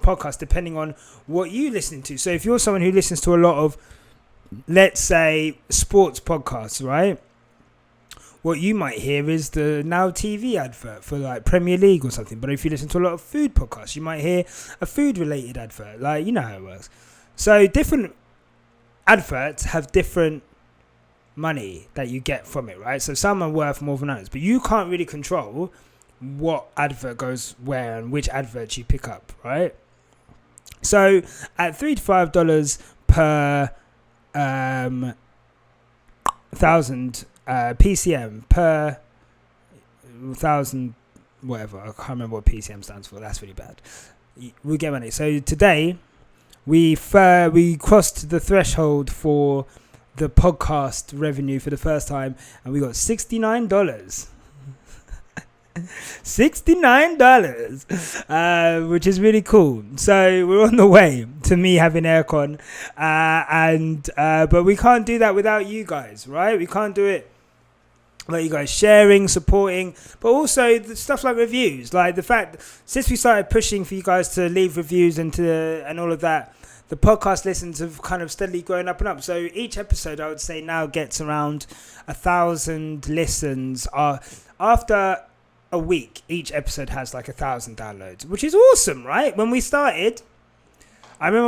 podcasts depending on what you listen to. So if you're someone who listens to a lot of, let's say, sports podcasts, right, what you might hear is the Now TV advert for like Premier League or something. But if you listen to a lot of food podcasts, you might hear a food related advert. Like, you know how it works. So different adverts have different money that you get from it, right? So some are worth more than others, but you can't really control what advert goes where and which adverts you pick up, right? So at $3 to $5 per 1,000 PCM per 1,000 whatever, I can't remember what PCM stands for, that's really bad, we get money. So today we crossed the threshold for the podcast revenue for the first time, and we got $69. $69, which is really cool. So we're on the way to me having aircon, but we can't do that without you guys, right? We can't do it without you guys sharing, supporting, but also the stuff like reviews, like the fact since we started pushing for you guys to leave reviews and all of that, the podcast listens have kind of steadily grown up and up. So each episode, I would say, now gets around 1,000 listens. After a week, each episode has like 1,000 downloads, which is awesome, right? I remember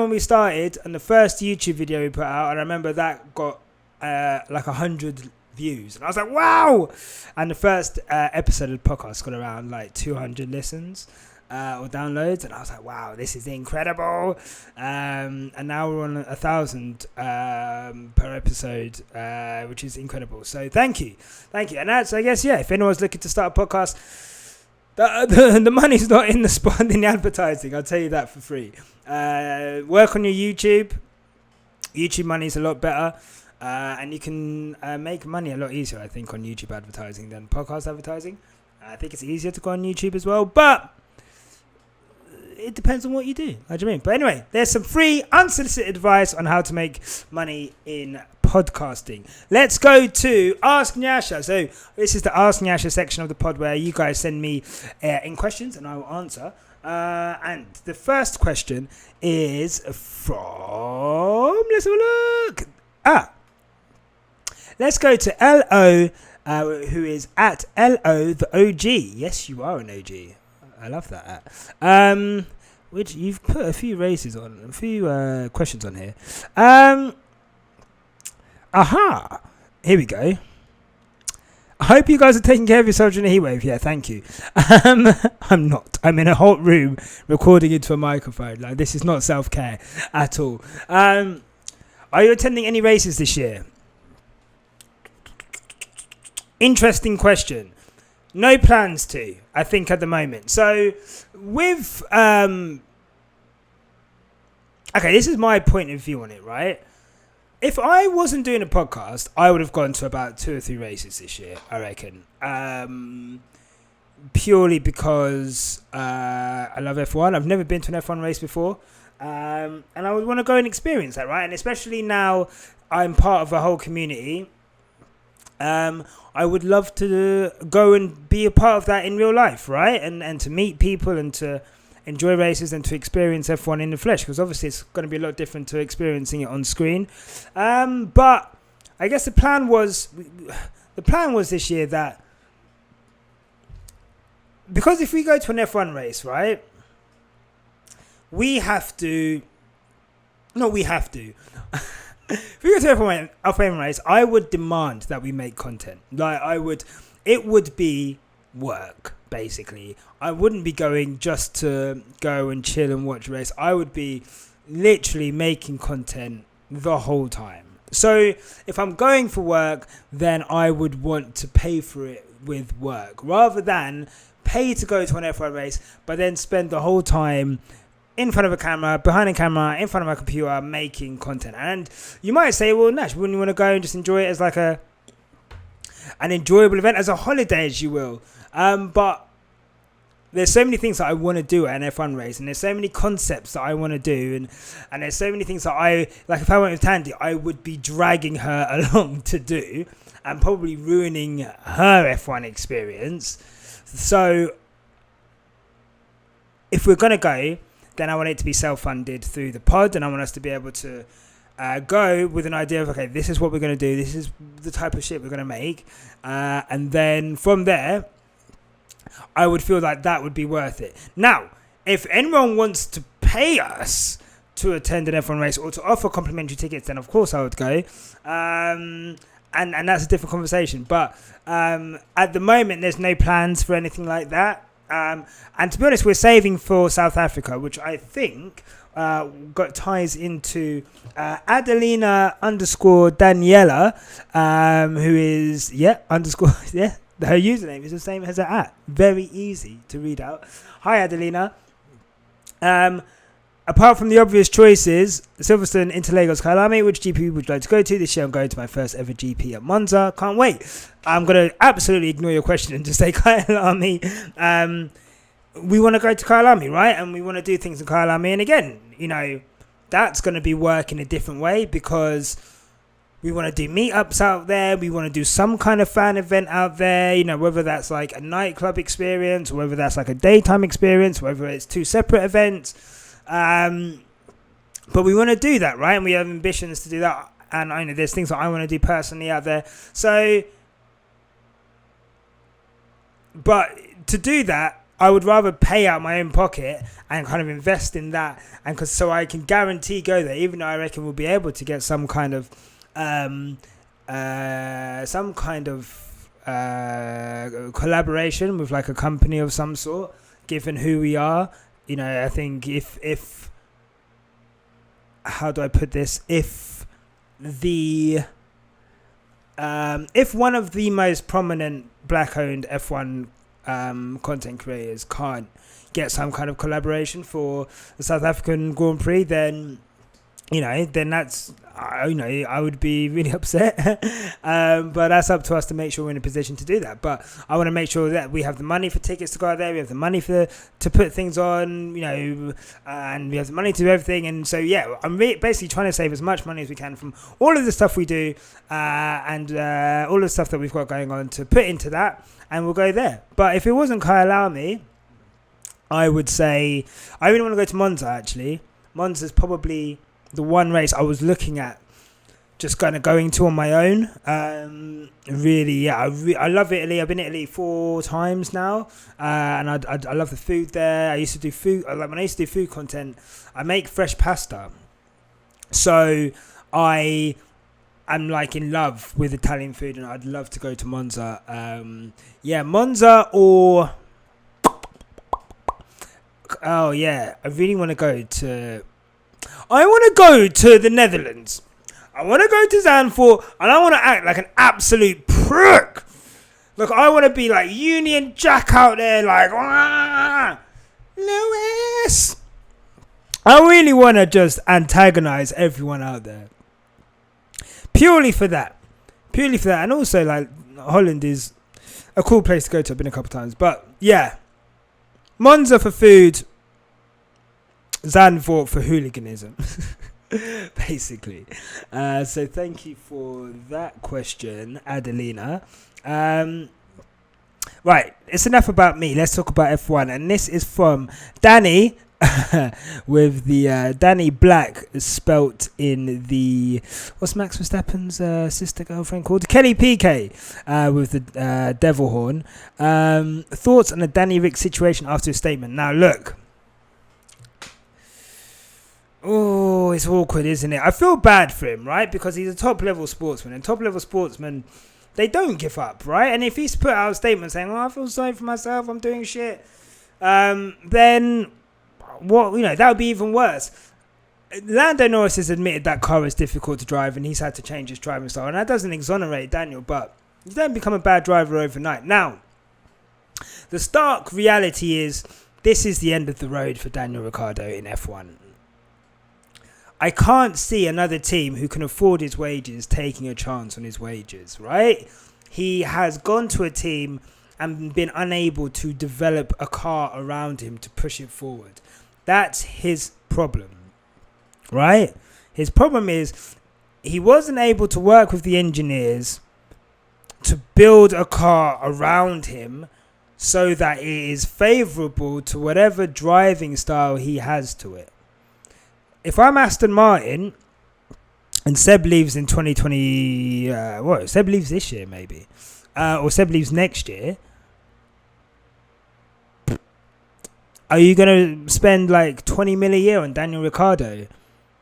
when we started, and the first YouTube video we put out, and I remember that got like 100 views, and I was like, wow! And the first episode of the podcast got around like 200 listens. Or downloads, and I was like, wow, this is incredible. And now we're on 1,000 per episode, which is incredible. So thank you. And that's, I guess, yeah, if anyone's looking to start a podcast, the money's not in the advertising, I'll tell you that for free. Work on your YouTube money's a lot better, and you can make money a lot easier, I think, on YouTube advertising than podcast advertising. I think it's easier to go on YouTube as well, but it depends on what you do. What do you mean? But anyway, there's some free, unsolicited advice on how to make money in podcasting. Let's go to Ask Nyasha. So this is the Ask Nyasha section of the pod where you guys send me in questions and I will answer. And the first question is from, let's have a look. Let's go to LO, who is at LO the OG. Yes, you are an OG. I love that. Which you've put a few races on, a few questions on here. Here we go. I hope you guys are taking care of yourselves during the heat wave. Yeah, thank you. I'm not. I'm in a hot room recording into a microphone. Like, this is not self-care at all. Are you attending any races this year? Interesting question. No plans to, I think, at the moment. So, with... okay, this is my point of view on it, right? if I wasn't doing a podcast, I would have gone to about 2 or 3 races this year, I reckon. Purely because I love F1. I've never been to an F1 race before. And I would want to go and experience that, right? And especially now I'm part of a whole community. I would love to go and be a part of that in real life, right? And to meet people and to enjoy races and to experience F1 in the flesh, because obviously it's going to be a lot different to experiencing it on screen. But I guess the plan was this year that, because if we go to an F1 race, right, if we go to an F1 race, I would demand that we make content. It would be work, basically. I wouldn't be going just to go and chill and watch a race. I would be literally making content the whole time. So if I'm going for work, then I would want to pay for it with work, rather than pay to go to an F1 race, but then spend the whole time in front of a camera, behind a camera, in front of a computer, making content. And you might say, well, Nash, wouldn't you want to go and just enjoy it as like an enjoyable event, as a holiday, as you will? But there's so many things that I want to do at an F1 race, and there's so many concepts that I want to do, and there's so many things that if I went with Tandy, I would be dragging her along to do, and probably ruining her F1 experience. So if we're going to go, then I want it to be self-funded through the pod, and I want us to be able to go with an idea of, okay, this is what we're going to do, this is the type of shit we're going to make, and then from there, I would feel like that would be worth it. Now, if anyone wants to pay us to attend an F1 race or to offer complimentary tickets, then of course I would go. And that's a different conversation. But at the moment, there's no plans for anything like that. And to be honest, we're saving for South Africa, which I think ties into Adelina _Daniela, who is, her username is the same as her @ Very easy to read out. Hi, Adelina. Apart from the obvious choices, Silverstone, Interlagos, Kyalami, which GP would you like to go to? This year I'm going to my first ever GP at Monza. Can't wait. I'm going to absolutely ignore your question and just say Kyalami. We want to go to Kyalami, right? And we want to do things in Kyalami. And again, that's going to be work in a different way, because we want to do meetups out there. We want to do some kind of fan event out there, whether that's like a nightclub experience, or whether that's like a daytime experience, whether it's 2 separate events. But we want to do that, right? And we have ambitions to do that. And I know there's things that I want to do personally out there. So, but to do that, I would rather pay out my own pocket and kind of invest in that. And so I can guarantee go there, even though I reckon we'll be able to get some kind of collaboration with like a company of some sort, given who we are. I think if how do I put this? If one of the most prominent black-owned F1 content creators can't get some kind of collaboration for the South African Grand Prix, then that's, I would be really upset. But that's up to us to make sure we're in a position to do that. But I want to make sure that we have the money for tickets to go out there. We have the money to put things on, and we have the money to do everything. And so, I'm basically trying to save as much money as we can from all of the stuff we do, and all the stuff that we've got going on to put into that. And we'll go there. But if it wasn't Kyalami, I would say I really want to go to Monza, actually. Monza's probably the one race I was looking at just kind of going to on my own. Really, I love Italy. I've been to Italy 4 times now, and I love the food there. I used to do food, when I used to do food content, I make fresh pasta. So I am like in love with Italian food, and I'd love to go to Monza. Monza or... Oh, yeah, I really want to go to... I want to go to the Netherlands. I want to go to Zandvoort, and I want to act like an absolute prick. Look, I want to be like Union Jack out there, like, Lewis. I really want to just antagonize everyone out there. Purely for that. And also, like, Holland is a cool place to go to. I've been a couple of times. But, yeah. Monza for food. Zandvoort for hooliganism. Basically. So, thank you for that question, Adelina. Right. It's enough about me. Let's talk about F1. And this is from Danny. With the Danny Black spelt in the what's Max Verstappen's sister girlfriend called, Kelly PK, with the devil horn. Thoughts on the Danny Rick situation after his statement. Now look, it's awkward, isn't it? I feel bad for him, right? Because he's a top level sportsman, and top level sportsmen, they don't give up, right? And if he's put out a statement saying, I feel sorry for myself, I'm doing shit, then that would be even worse. Lando Norris has admitted that car is difficult to drive and he's had to change his driving style, and that doesn't exonerate Daniel, but you don't become a bad driver overnight. Now, the stark reality is this is the end of the road for Daniel Ricciardo in F1. I can't see another team who can afford his wages taking a chance on his wages, right? He has gone to a team and been unable to develop a car around him to push it forward. That's his problem, right? His problem is he wasn't able to work with the engineers to build a car around him so that it is favourable to whatever driving style he has to it. If I'm Aston Martin and Seb leaves in 2020, Seb leaves this year maybe, or Seb leaves next year, are you going to spend like 20 mil a year on Daniel Ricciardo?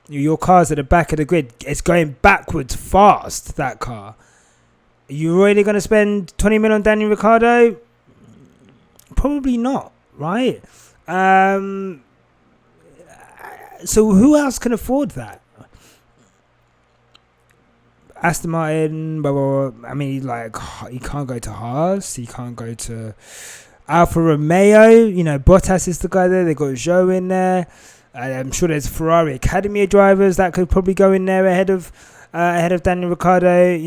Your car's at the back of the grid. It's going backwards fast, that car. Are you really going to spend 20 mil on Daniel Ricciardo? Probably not, right? So who else can afford that? Aston Martin, blah, blah, blah. I mean, like, he can't go to Haas. He can't go to Alfa Romeo. Bottas is the guy there. They got Zhou in there. I'm sure there's Ferrari Academy of drivers that could probably go in there ahead of Daniel Ricciardo.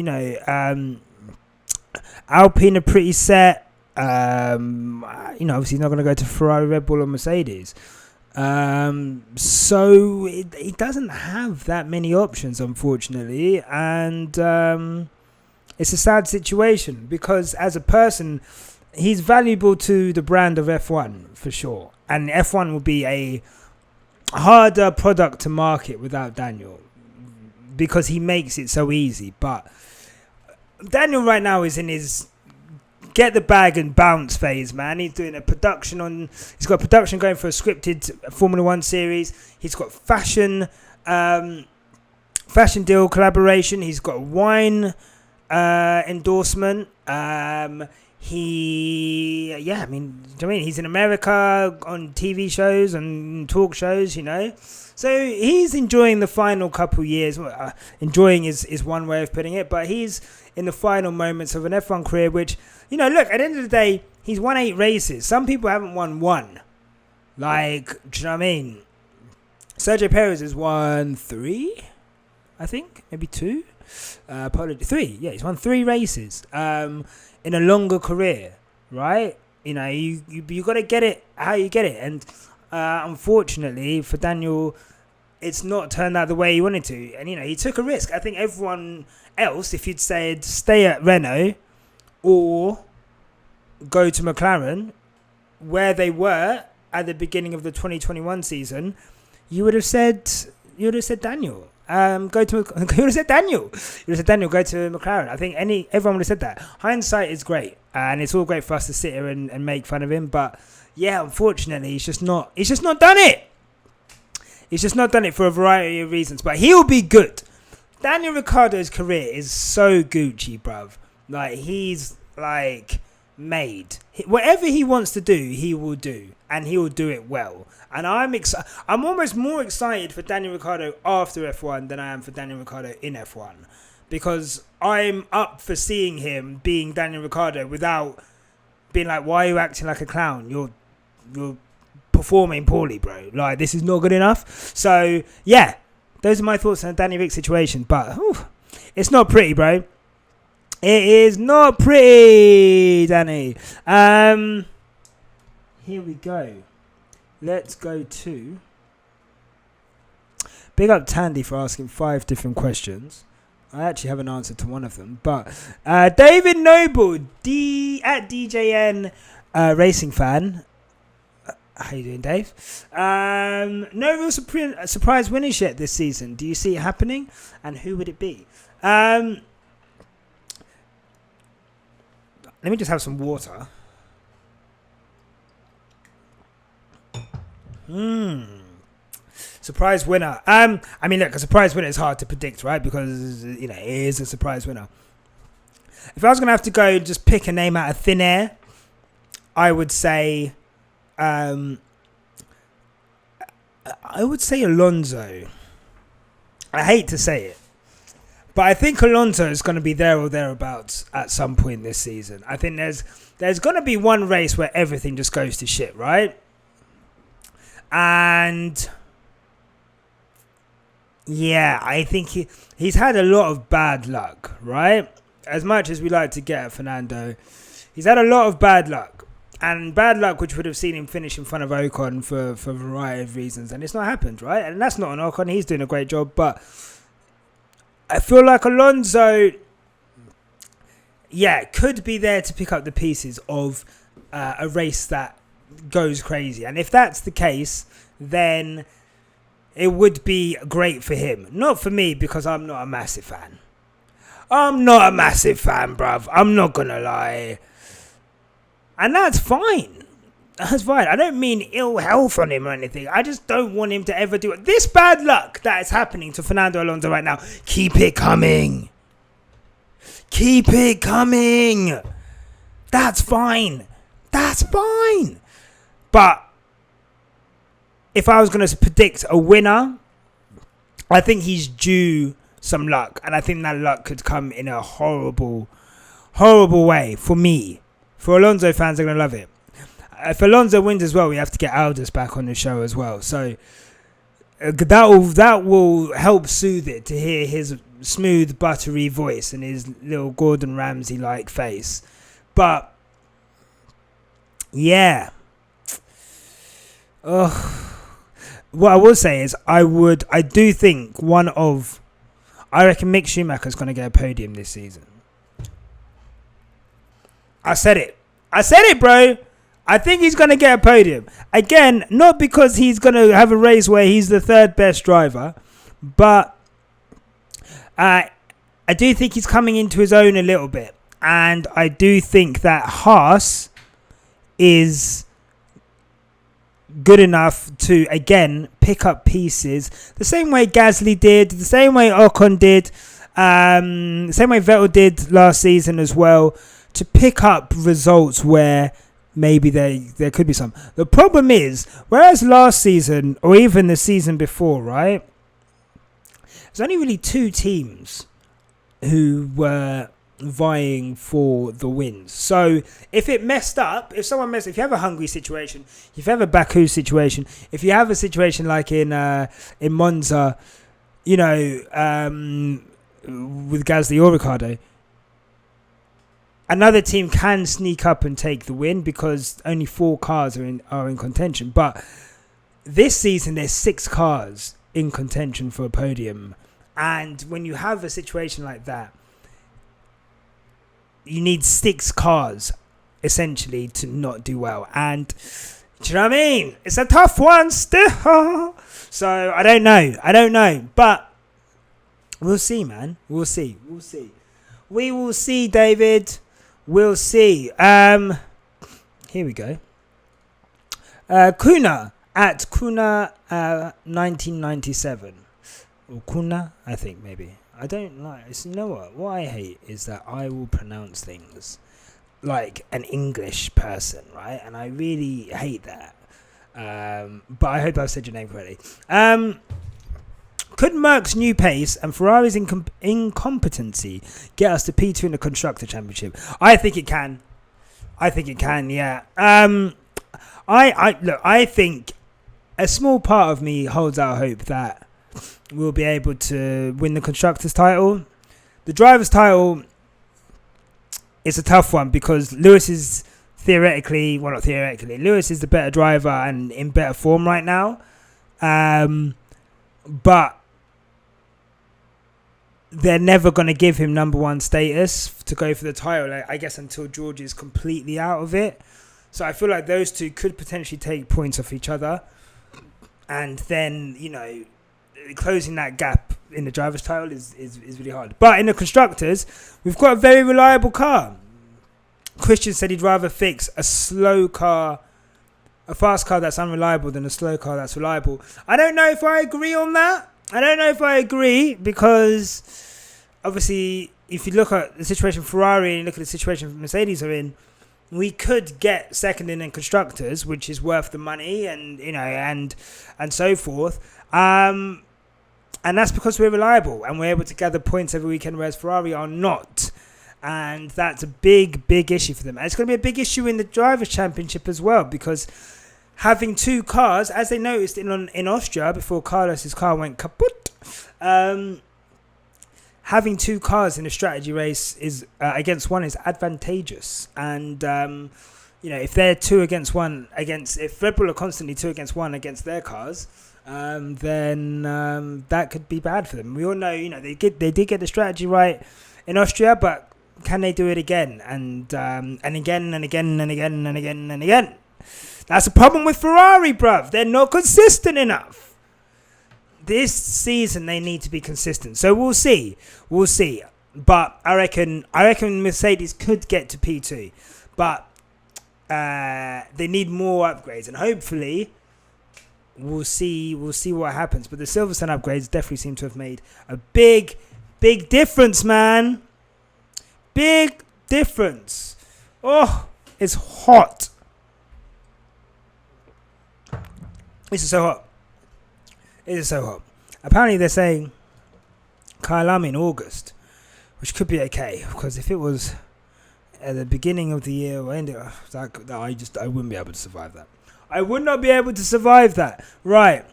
Alpine are pretty set. Obviously he's not going to go to Ferrari, Red Bull, or Mercedes. So it doesn't have that many options, unfortunately, and it's a sad situation because as a person, he's valuable to the brand of F1 for sure, and F1 will be a harder product to market without Daniel because he makes it so easy. But Daniel right now is in his get the bag and bounce phase, man. He's doing he's got production going for a scripted Formula One series. He's got fashion deal collaboration. He's got wine endorsement. He's in America on TV shows and talk shows, So he's enjoying the final couple years. Enjoying is one way of putting it, but he's in the final moments of an F1 career, which, look, at the end of the day, he's won 8 races. Some people haven't won 1. Like, do you know what I mean? Sergio Perez has won 3, I think, maybe 2. 3. Yeah, he's won 3 races. In a longer career, right? You got to get it how you get it. And unfortunately for Daniel, it's not turned out the way he wanted to. And, he took a risk. I think everyone else, if you'd said stay at Renault or go to McLaren, where they were at the beginning of the 2021 season, you would have said Daniel. You would have said Daniel. Go to McLaren. I think everyone would have said that. Hindsight is great, and it's all great for us to sit here and make fun of him. But yeah, unfortunately, he's just not done it. He's just not done it for a variety of reasons. But he'll be good. Daniel Ricciardo's career is so Gucci, bruv. Like, he's like made. Whatever he wants to do, he will do, and he will do it well. And I'm almost more excited for Daniel Ricciardo after F1 than I am for Daniel Ricciardo in F1, because I'm up for seeing him being Daniel Ricciardo without being like, why are you acting like a clown? You're performing poorly, bro. Like, this is not good enough. So yeah, those are my thoughts on the Danny Rick situation. But It's not pretty, bro. It is not pretty, Danny. Here we go. Let's go to... Big up Tandy for asking 5 different questions. I actually have an answer to one of them. But David Noble, at DJN Racing Fan. How you doing, Dave? No real surprise winners yet this season. Do you see it happening? And who would it be? Let me just have some water. Surprise winner. I mean, look, a surprise winner is hard to predict, right? Because, you know, it is a surprise winner. If I was going to have to go just pick a name out of thin air, I would say... I would say Alonso. I hate to say it, but I think Alonso is going to be there or thereabouts at some point this season. I think there's going to be one race where everything just goes to shit, right? And yeah, I think he's had a lot of bad luck, right? As much as we like to get at Fernando, he's had a lot of bad luck. And bad luck, which would have seen him finish in front of Ocon for a variety of reasons. And it's not happened, right? And that's not on Ocon. He's doing a great job. But I feel like Alonso, could be there to pick up the pieces of a race that goes crazy. And if that's the case, then it would be great for him. Not for me, because I'm not a massive fan. I'm not a massive fan, bruv. I'm not going to lie. And that's fine. That's fine. I don't mean ill health on him or anything. I just don't want him to ever do it. This bad luck that is happening to Fernando Alonso right now, keep it coming. Keep it coming. That's fine. That's fine. But if I was going to predict a winner, I think he's due some luck. And I think that luck could come in a horrible, horrible way for me. For Alonso fans, they're going to love it. If Alonso wins as well, we have to get Aldous back on the show as well. So that will help soothe it to hear his smooth, buttery voice and his little Gordon Ramsay-like face. But, yeah. What I will say is I do think I reckon Mick Schumacher's going to get a podium this season. I said it, bro. I think he's going to get a podium. Again, not because he's going to have a race where he's the third best driver, but I do think he's coming into his own a little bit. And I do think that Haas is good enough to, again, pick up pieces the same way Gasly did, the same way Ocon did, the same way Vettel did last season as well, to pick up results where maybe there could be some. The problem is, whereas last season, or even the season before, right, there's only really 2 teams who were vying for the wins. So if it messed up, if you have a Hungary situation, if you have a Baku situation, if you have a situation like in Monza, you know, with Gasly or Ricciardo, another team can sneak up and take the win because only 4 cars are in contention. But this season, there's 6 cars in contention for a podium. And when you have a situation like that, you need 6 cars, essentially, to not do well. And, do you know what I mean? It's a tough one still. So, I don't know. But we'll see, man. We'll see. We will see, David. We'll see. Here we go. Kuna at Kuna 1997. Or Kuna, I think maybe. I don't like. You know what? What I hate is that I will pronounce things like an English person, right? And I really hate that. But I hope I've said your name correctly. Could Merck's new pace and Ferrari's incompetency get us to P2 in the Constructor Championship? I think it can. Yeah. I think a small part of me holds out hope that we'll be able to win the Constructors title. the driver's title is a tough one because Lewis is Lewis is the better driver and in better form right now. But they're never going to give him number one status to go for the title, I guess, until George is completely out of it. So I feel like those two could potentially take points off each other. And then, closing that gap in the driver's title is really hard. But in the constructors, we've got a very reliable car. Christian said he'd rather fix a fast car that's unreliable than a slow car that's reliable. I don't know if I agree on that. Because obviously if you look at the situation Ferrari and you look at the situation Mercedes are in, we could get second in constructors, which is worth the money and and so forth. And that's because we're reliable and we're able to gather points every weekend, whereas Ferrari are not. And that's a big, big issue for them. And it's going to be a big issue in the Drivers' Championship as well, because having two cars, as they noticed in Austria before Carlos's car went kaput, having two cars in a strategy race is against one is advantageous. And if they're if Red Bull are constantly 2 against 1 against their cars, then that could be bad for them. We all know, they did get the strategy right in Austria, but can they do it again and again and again and again and again and again? That's the problem with Ferrari, bruv. They're not consistent enough. This season they need to be consistent. So we'll see. But I reckon Mercedes could get to P2, but they need more upgrades, and hopefully we'll see what happens. But the Silverstone upgrades definitely seem to have made a big difference, man. Big difference. Oh, it's hot. This is so hot. It is so hot. Apparently they're saying Kyalami in August, which could be okay, because if it was at the beginning of the year or end, I wouldn't be able to survive that. I would not be able to survive that. Right.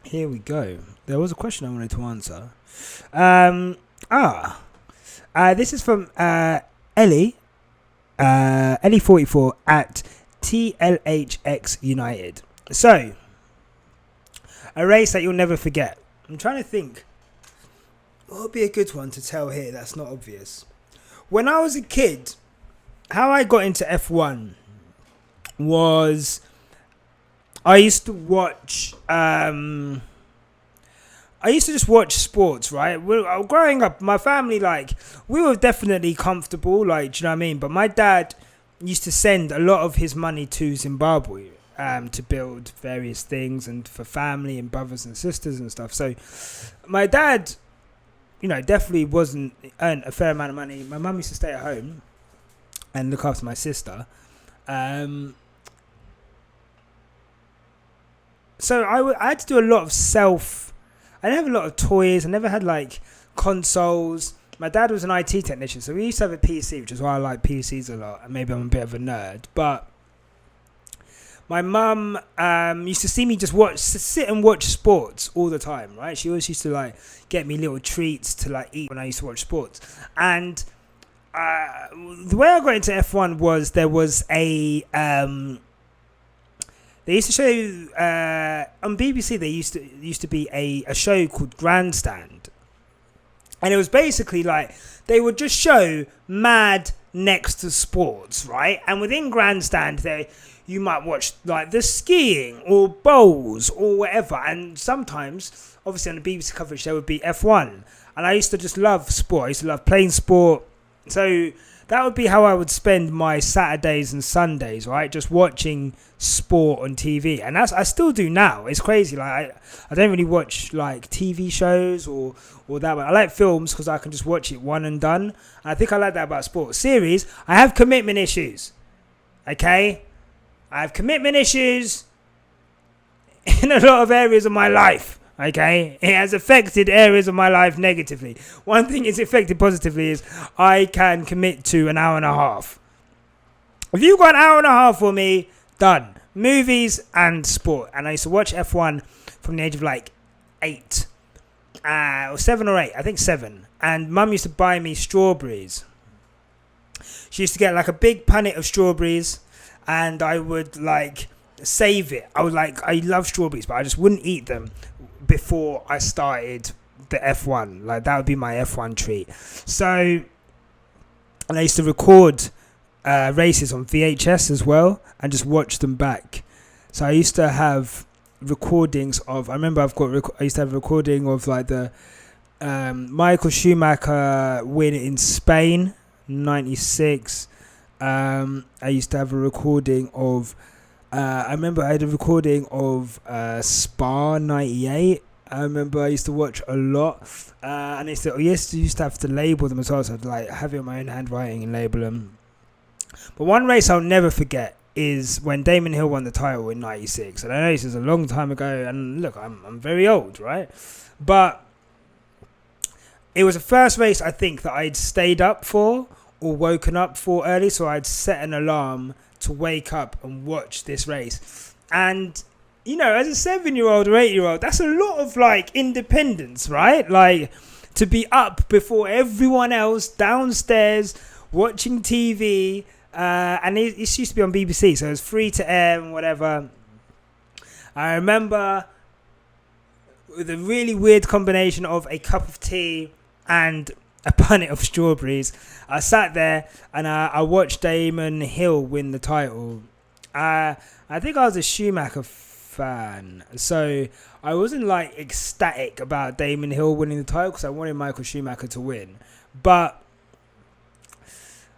Here we go. There was a question I wanted to answer. This is from Ellie. Ellie44 at TLHX United. So, a race that you'll never forget. I'm trying to think. What would be a good one to tell here that's not obvious? When I was a kid, how I got into F1 was I used to watch... I used to just watch sports, right? Growing up, my family, we were definitely comfortable, do you know what I mean? But my dad used to send a lot of his money to Zimbabwe to build various things and for family and brothers and sisters and stuff. So my dad, definitely earned a fair amount of money. My mum used to stay at home and look after my sister. So I had to do a lot of I didn't have a lot of toys. I never had consoles. My dad was an IT technician, so we used to have a PC, which is why I like PCs a lot. And maybe I'm a bit of a nerd, but my mum used to see me just sit and watch sports all the time, right? She always used to get me little treats to eat when I used to watch sports. And the way I got into F1 was there was a they used to show on BBC. There used to be a show called Grandstand, and it was basically they would just show mad next to sports, right? And within Grandstand, you might watch the skiing or bowls or whatever. And sometimes, obviously on the BBC coverage, there would be F1. And I used to just love sport. I used to love playing sport. So that would be how I would spend my Saturdays and Sundays, right? Just watching sport on TV. And I still do now. It's crazy. I don't really watch TV shows or that. But I like films because I can just watch it one and done. And I think I like that about sports. Series, I have commitment issues. Okay? I have commitment issues in a lot of areas of my life. Okay, it has affected areas of my life negatively. One thing it's affected positively is I can commit to an hour and a half. If you've got an hour and a half for me, done. Movies and sport. And I used to watch F1 from the age of 8. Or 7 or 8. I think 7. and Mum used to buy me strawberries. She used to get like a big punnet of strawberries, and I would like save it. I love strawberries, but I just wouldn't eat them before I started the F1. Like, that would be my F1 treat. So, and I used to record races on VHS as well and just watch them back. So I used to have recordings of, I remember I used to have a recording of like the Michael Schumacher win in Spain 96. I used to have a recording of I remember I had a recording of Spa 98. I remember I used to watch a lot, and I used to have to label them as well, so I'd like have it in my own handwriting and label them. But one race I'll never forget is when Damon Hill won the title in 96. And I know this is a long time ago, and look, I'm very old, right? But it was the first race I think that I'd stayed up for or woken up for early, so I'd set an alarm to wake up and watch this race. And, you know, as a 7-year-old or 8-year-old, that's a lot of like independence, right? Like, to be up before everyone else downstairs watching TV. And it used to be on BBC, so it was free to air and whatever. I remember with a really weird combination of a cup of tea and a punnet of strawberries, I sat there and I watched Damon Hill win the title. I think I was a Schumacher fan, so I wasn't like ecstatic about Damon Hill winning the title because I wanted Michael Schumacher to win. But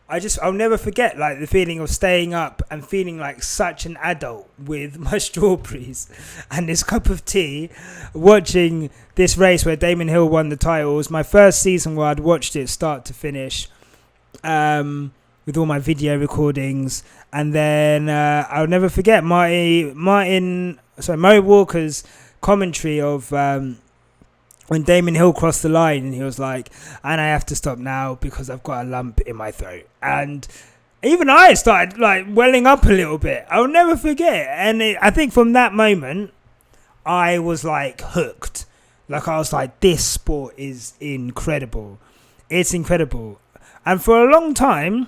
I'll never forget like the feeling of staying up and feeling like such an adult with my strawberries and this cup of tea, watching this race where Damon Hill won the title. It was my first season where I'd watched it start to finish, with all my video recordings. And then I'll never forget Murray Walker's commentary of when Damon Hill crossed the line, and he was like, and I have to stop now because I've got a lump in my throat. And even I started like welling up a little bit. I'll never forget. And I think from that moment, I was like hooked. Like, I was like, this sport is incredible. It's incredible. And for a long time,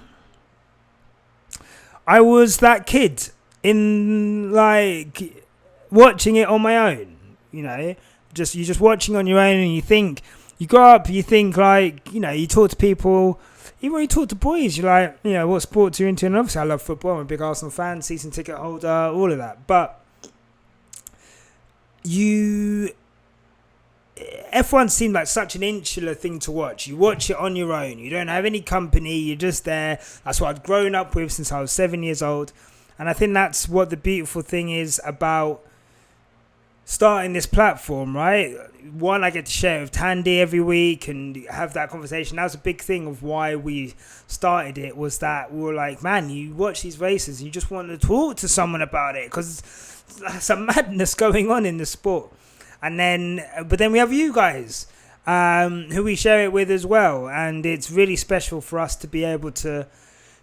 I was that kid in like watching it on my own, you know. You're just watching on your own, and you grow up, you think like, you know, you talk to people, even when you talk to boys, you're like, you know, what sports you're into? And obviously I love football, I'm a big Arsenal fan, season ticket holder, all of that. But F1 seemed like such an insular thing to watch. You watch it on your own, you don't have any company, you're just there. That's what I'd grown up with since I was 7 years old. And I think that's what the beautiful thing is about starting this platform, right? One, I get to share with Tandy every week and have that conversation. That was a big thing of why we started it, was that we were like, man, you watch these races and you just want to talk to someone about it because there's some madness going on in the sport. And then, but then we have you guys who we share it with as well. And it's really special for us to be able to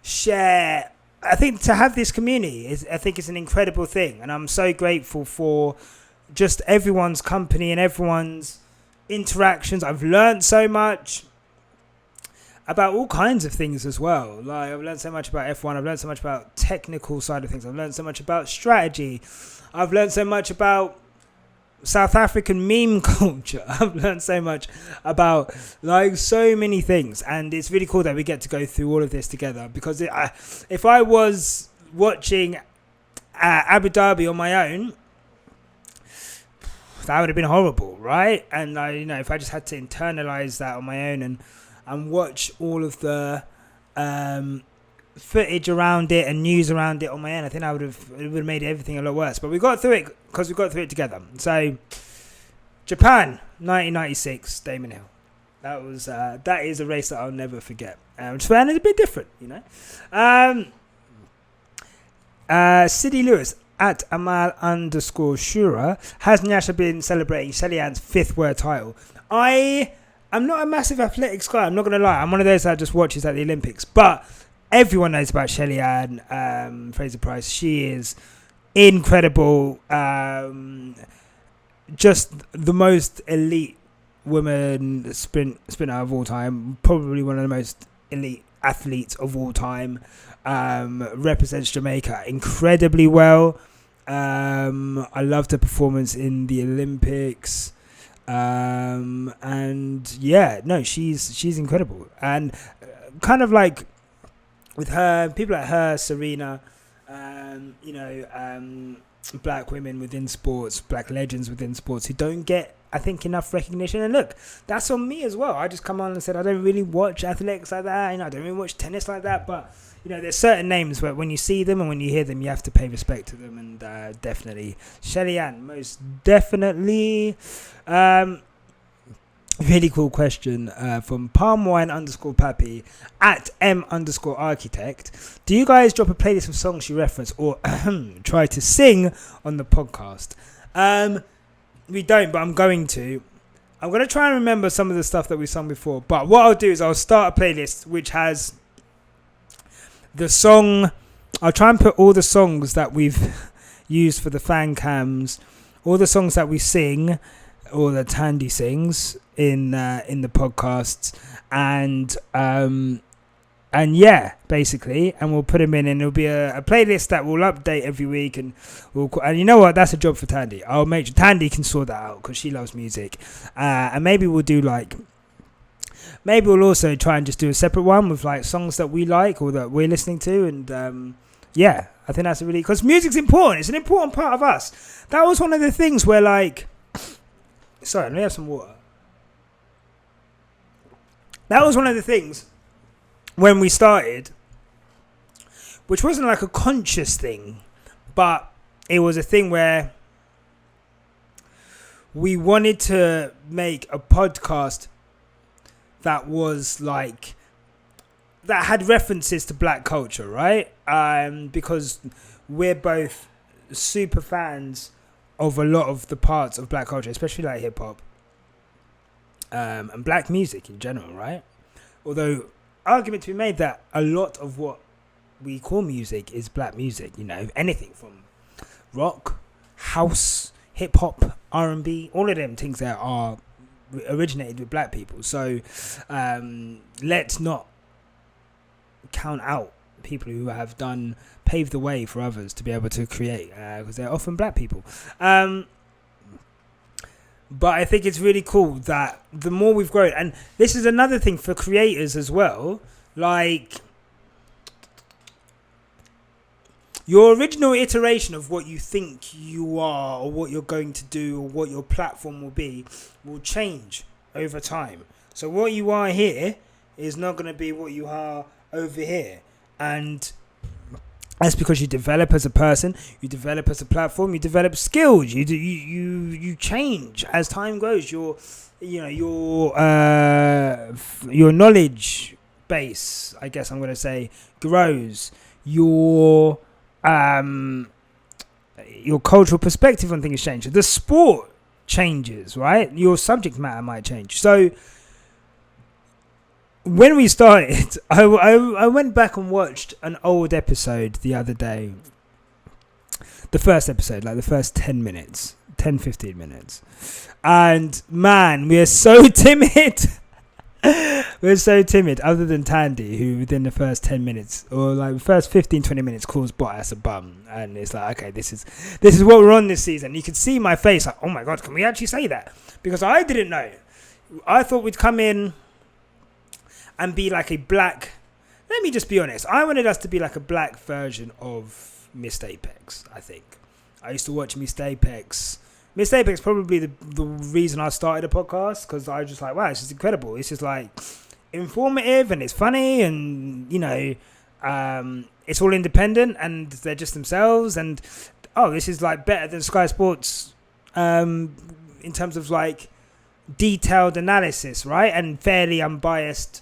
share. I think to have this community, I think it's an incredible thing. And I'm so grateful for just everyone's company and everyone's interactions. I've learned so much about all kinds of things as well. Like, I've learned so much about F1. I've learned so much about technical side of things. I've learned so much about strategy. I've learned so much about South African meme culture. I've learned so much about like so many things, and it's really cool that we get to go through all of this together. Because if I was watching Abu Dhabi on my own, that would have been horrible, right? And you know, if I just had to internalize that on my own and watch all of the footage around it and news around it on my own, I think it would have made everything a lot worse. But we got through it because we got through it together. So Japan 1996, Damon Hill. That is a race that I'll never forget. Japan is a bit different, you know. Sidney Lewis at Amal_Shura, has Nyasha been celebrating Shellyan's 5th world title? I'm not a massive athletics guy, I'm not going to lie. I'm one of those that just watches at the Olympics. But everyone knows about Shellyan Fraser Price. She is incredible. Just the most elite woman sprinter of all time, probably one of the most elite athletes of all time. Represents Jamaica incredibly well. I loved her performance in the Olympics. And yeah, no, she's incredible. And kind of like with her, people like her, Serena, black women within sports, black legends within sports who don't get, I think, enough recognition. And look, that's on me as well. I just come on and said I don't really watch athletics like that. I don't really watch tennis like that. But there's certain names where when you see them and when you hear them, you have to pay respect to them. And definitely, Shelly Ann, most definitely. Really cool question from palmwine_pappy at m_architect. Do you guys drop a playlist of songs you reference or try to sing on the podcast? We don't, but I'm going to. I'm going to try and remember some of the stuff that we've sung before. But what I'll do is I'll start a playlist which has the song. I'll try and put all the songs that we've used for the fan cams, all the songs that we sing, or that Tandy sings in the podcasts, and yeah, basically, and we'll put them in, and it'll be a playlist that we'll update every week, and and you know what, that's a job for Tandy. I'll make sure Tandy can sort that out because she loves music, and maybe we'll also try and just do a separate one with like songs that we like or that we're listening to, and yeah, I think that's because music's important. It's an important part of us. That was one of the things where like. Sorry, let me have some water. That was one of the things when we started, which wasn't like a conscious thing, but it was a thing where we wanted to make a podcast that was like, that had references to black culture, right? Because we're both super fans of a lot of the parts of black culture, especially like hip hop, and black music in general, right? Although argument to be made that a lot of what we call music is black music, anything from rock, house, hip hop, R&B, all of them things that are originated with black people. So let's not count out people who have paved the way for others to be able to create, because they're often black people. But I think it's really cool that the more we've grown, and this is another thing for creators as well, like your original iteration of what you think you are or what you're going to do or what your platform will change over time. So what you are here is not going to be what you are over here. And that's because you develop as a person, you develop as a platform, you develop skills, you change as time goes. Your knowledge base, I guess I'm going to say, grows. Your cultural perspective on things changes. The sport changes, right? Your subject matter might change. So when we started, I went back and watched an old episode the other day. The first episode, like the first 10 minutes, 15 minutes. And man, we are so timid. We're so timid, other than Tandy, who within the first 10 minutes, or like the first 15, 20 minutes, calls Bottas a bum. And it's like, okay, this is what we're on this season. You could see my face like, oh my God, can we actually say that? Because I didn't know. I thought we'd come in and be like a black, let me just be honest, I wanted us to be like a black version of Mr. Apex, I think. I used to watch Mr. Apex. Mr. Apex probably the reason I started a podcast, because I was just like, wow, this is incredible. It's just like informative and it's funny, and it's all independent and they're just themselves, and this is like better than Sky Sports in terms of like detailed analysis, right? And fairly unbiased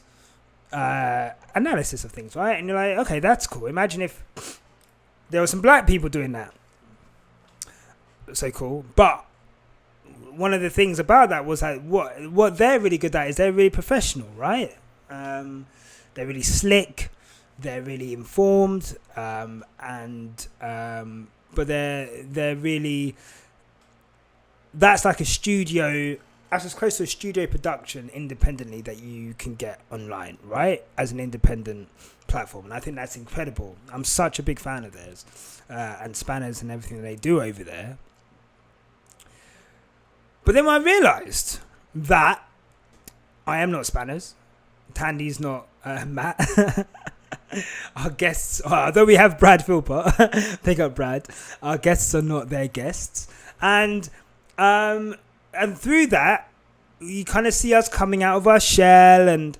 analysis of things, right? And you're like, okay, that's cool. Imagine if there were some black people doing that. So cool. But one of the things about that was that what they're really good at is they're really professional, right? They're really slick, they're really informed, but they're really, that's like a studio as close to a studio production independently that you can get online, right? As an independent platform. And I think that's incredible. I'm such a big fan of theirs and Spanners and everything they do over there. But then I realised that I am not Spanners. Tandy's not Matt. Our guests, although we have Brad Philpott, pick up Brad, our guests are not their guests. And through that, you kind of see us coming out of our shell, and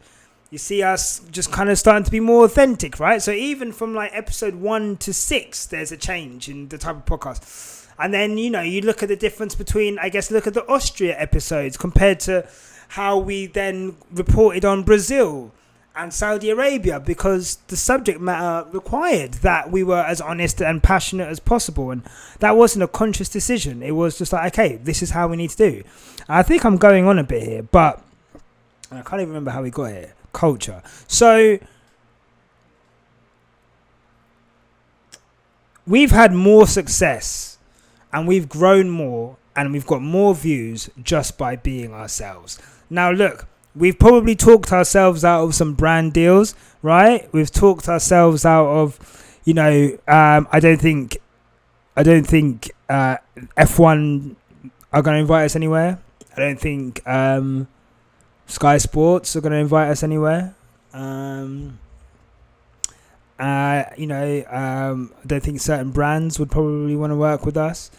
you see us just kind of starting to be more authentic, right? So even from like episode 1 to 6, there's a change in the type of podcast. And then, you know, you look at the difference between, I guess, look at the Austria episodes compared to how we then reported on Brazil and Saudi Arabia, because the subject matter required that we were as honest and passionate as possible. And that wasn't a conscious decision. It was just like, okay, this is how we need to do. I think I'm going on a bit here, but I can't even remember how we got here. Culture. So we've had more success and we've grown more and we've got more views just by being ourselves. Now, look, we've probably talked ourselves out of some brand deals, right? We've talked ourselves out of, you know, I don't think F1 are going to invite us anywhere. I don't think Sky Sports are going to invite us anywhere. I don't think certain brands would probably want to work with us.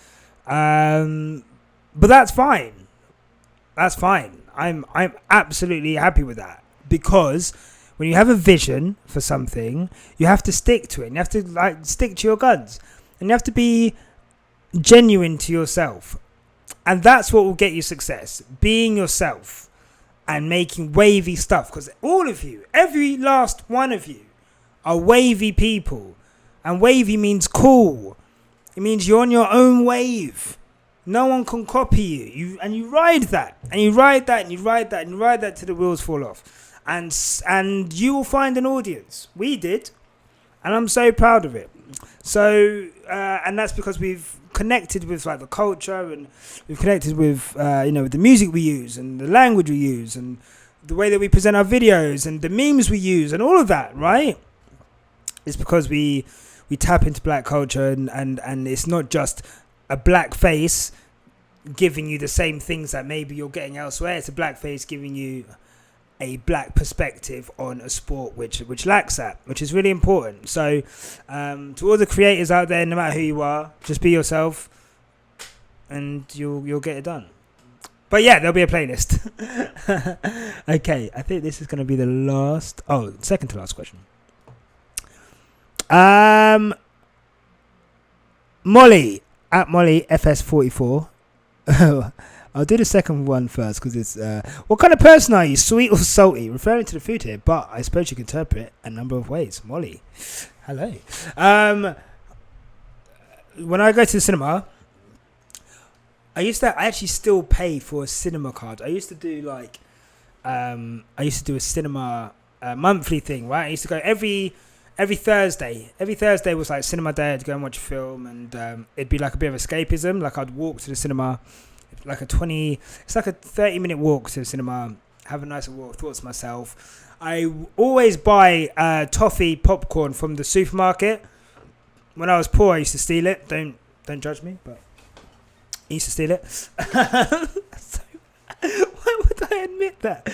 But that's fine. That's fine. I'm absolutely happy with that, because when you have a vision for something, you have to stick to it. And you have to stick to your guns, and you have to be genuine to yourself. And that's what will get you success. Being yourself and making wavy stuff, because all of you, every last one of you, are wavy people. And wavy means cool. It means you're on your own wave. No one can copy you. You ride that. And you ride that and you ride that and you ride that till the wheels fall off. And you will find an audience. We did. And I'm so proud of it. So, and that's because we've connected with like the culture, and we've connected with, with the music we use and the language we use and the way that we present our videos and the memes we use and all of that, right? It's because we tap into black culture, and it's not just a black face giving you the same things that maybe you're getting elsewhere. It's a black face giving you a black perspective on a sport which lacks that, which is really important. So to all the creators out there, no matter who you are, just be yourself and you'll get it done. But yeah, there'll be a playlist. Okay, I think this is going to be the second to last question. Molly at Molly FS44. I'll do the second one first, because it's what kind of person are you, sweet or salty? Referring to the food here, but I suppose you can interpret it a number of ways. Molly, hello. When I go to the cinema, I actually still pay for a cinema card. I used to do a cinema monthly thing, right? I used to go every Thursday. Every Thursday was like cinema day. I'd go and watch a film, and it'd be like a bit of escapism. Like I'd walk to the cinema, it's like a 30-minute walk to the cinema, have a nice walk, thoughts to myself. I always buy toffee popcorn from the supermarket. When I was poor, I used to steal it. Don't judge me, but I used to steal it. So, why would I admit that?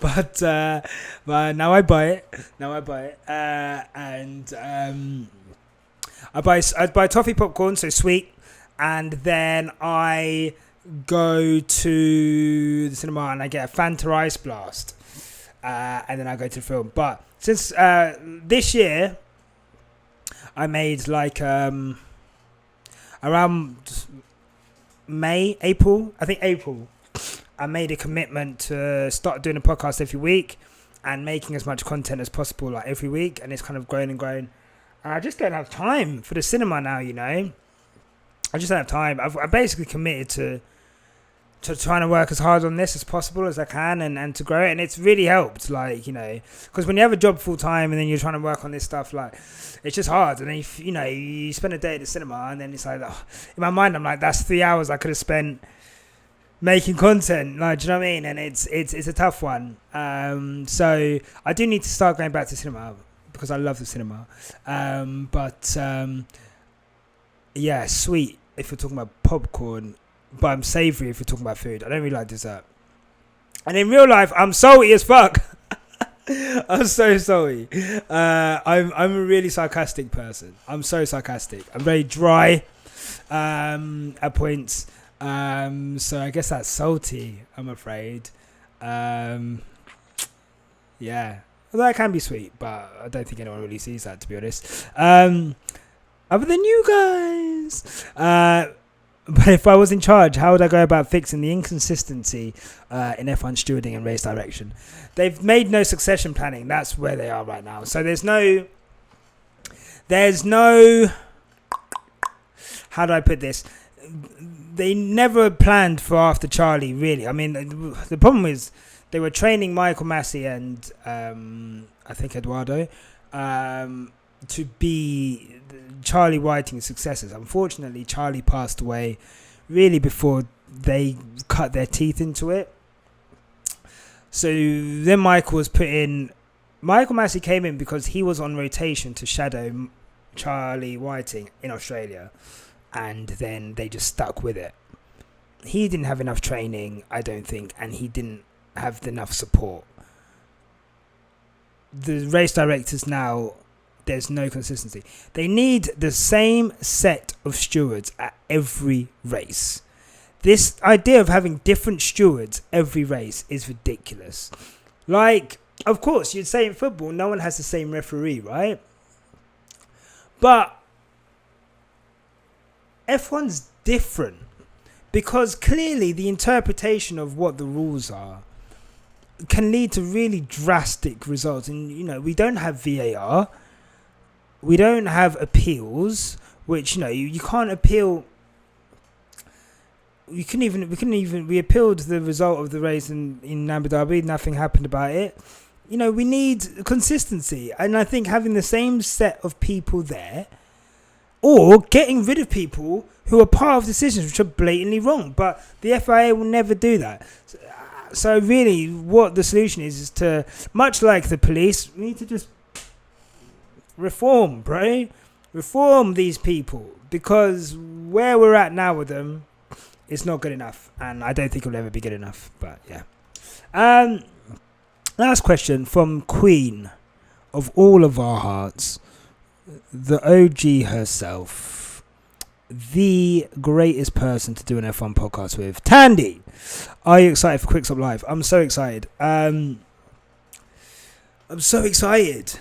But now I buy it. And I'd buy toffee popcorn, so sweet, and then I go to the cinema and I get a Fanta Ice Blast, and then I go to the film. But since this year, I made around April, I made a commitment to start doing a podcast every week and making as much content as possible like every week, and it's kind of grown and grown. And I just don't have time for the cinema now, you know. I just don't have time. I basically committed to trying to work as hard on this as possible as I can, and to grow it, and it's really helped, like, you know, because when you have a job full time and then you're trying to work on this stuff, like, it's just hard. And then you spend a day at the cinema, and then it's like, in my mind I'm like, that's 3 hours I could have spent making content. Like, do you know what I mean? And it's a tough one. So I do need to start going back to cinema because I love the cinema. Yeah, sweet if we're talking about popcorn, but I'm savoury if we're talking about food. I don't really like dessert. And in real life, I'm salty as fuck. I'm so salty. I'm a really sarcastic person. I'm so sarcastic. I'm very dry at points. So I guess that's salty, I'm afraid. Yeah. Although it can be sweet, but I don't think anyone really sees that, to be honest. Other than you guys. But if I was in charge, how would I go about fixing the inconsistency in F1 stewarding and race direction? They've made no succession planning. That's where they are right now. So there's no, how do I put this? They never planned for after Charlie, really. I mean, the problem is they were training Michael Massey and I think Eduardo to be Charlie Whiting's successors. Unfortunately, Charlie passed away really before they cut their teeth into it. So then Michael was put in. Michael Massey came in because he was on rotation to shadow Charlie Whiting in Australia, and then they just stuck with it. He didn't have enough training, I don't think, and he didn't have enough support. The race directors now, there's no consistency. They need the same set of stewards at every race. This idea of having different stewards every race is ridiculous. Like, of course, you'd say in football, no one has the same referee, right? But F1's different because clearly the interpretation of what the rules are can lead to really drastic results. And, you know, we don't have VAR. We don't have appeals, which, you know, you can't appeal. We appealed the result of the race in Abu Dhabi. Nothing happened about it. You know, we need consistency. And I think having the same set of people there, or getting rid of people who are part of decisions which are blatantly wrong. But the FIA will never do that. So really, what the solution is to, much like the police, we need to just reform, bro. Reform these people. Because where we're at now with them, it's not good enough. And I don't think it'll ever be good enough. But yeah. Last question from Queen of all of our hearts. The OG herself. The greatest person to do an F1 podcast with. Tandy. Are you excited for Quickstop Live? I'm so excited. I'm so excited.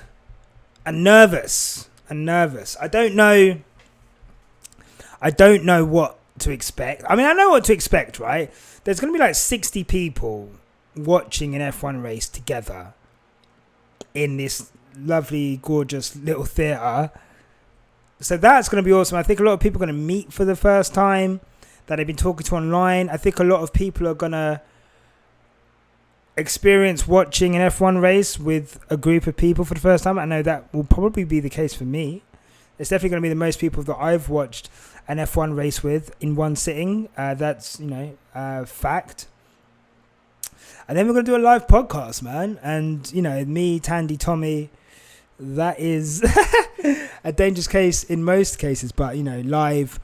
And nervous. I don't know what to expect. I mean, I know what to expect, right? There's going to be like 60 people watching an F1 race together in this lovely, gorgeous little theatre. So that's going to be awesome. I think a lot of people are going to meet for the first time that they've been talking to online. I think a lot of people are going to experience watching an F1 race with a group of people for the first time. I know that will probably be the case for me. It's definitely going to be the most people that I've watched an F1 race with in one sitting. That's, fact. And then we're going to do a live podcast, man. And, me, Tandy, Tommy, that is a dangerous case in most cases. But, live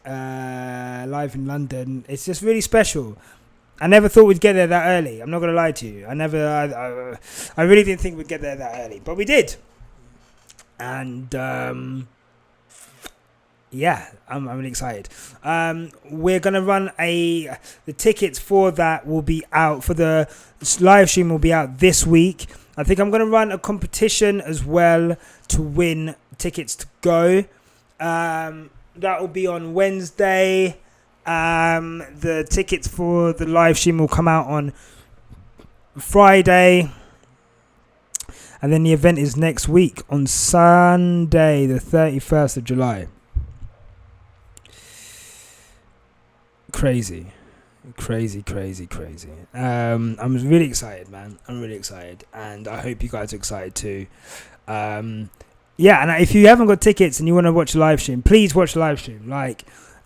in London, it's just really special. I never thought we'd get there that early. I'm not going to lie to you. I really didn't think we'd get there that early. But we did. And, I'm really excited. We're going to run the tickets for that will be out, for the live stream will be out this week. I think I'm going to run a competition as well to win tickets to go. That will be on Wednesday. The tickets for the live stream will come out on Friday. And then the event is next week on Sunday, the 31st of July. Crazy. I'm really excited, man. I'm really excited. And I hope you guys are excited too. And if you haven't got tickets and you want to watch a live stream, please watch the live stream.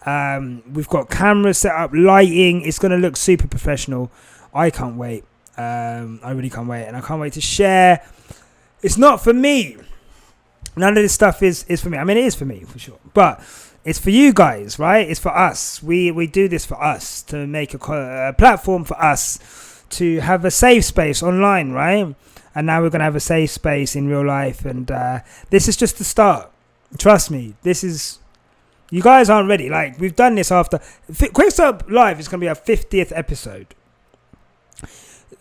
We've got cameras set up, lighting. It's going to look super professional. I can't wait. I really can't wait. And I can't wait to share. It's not for me. None of this stuff is for me. I mean, it is for me, for sure. But it's for you guys, right? It's for us. We do this for us, to make a platform for us to have a safe space online, right? And now we're going to have a safe space in real life. And this is just the start. Trust me. This is... You guys aren't ready. Like, we've done this after... Quick Stop Live is going to be our 50th episode.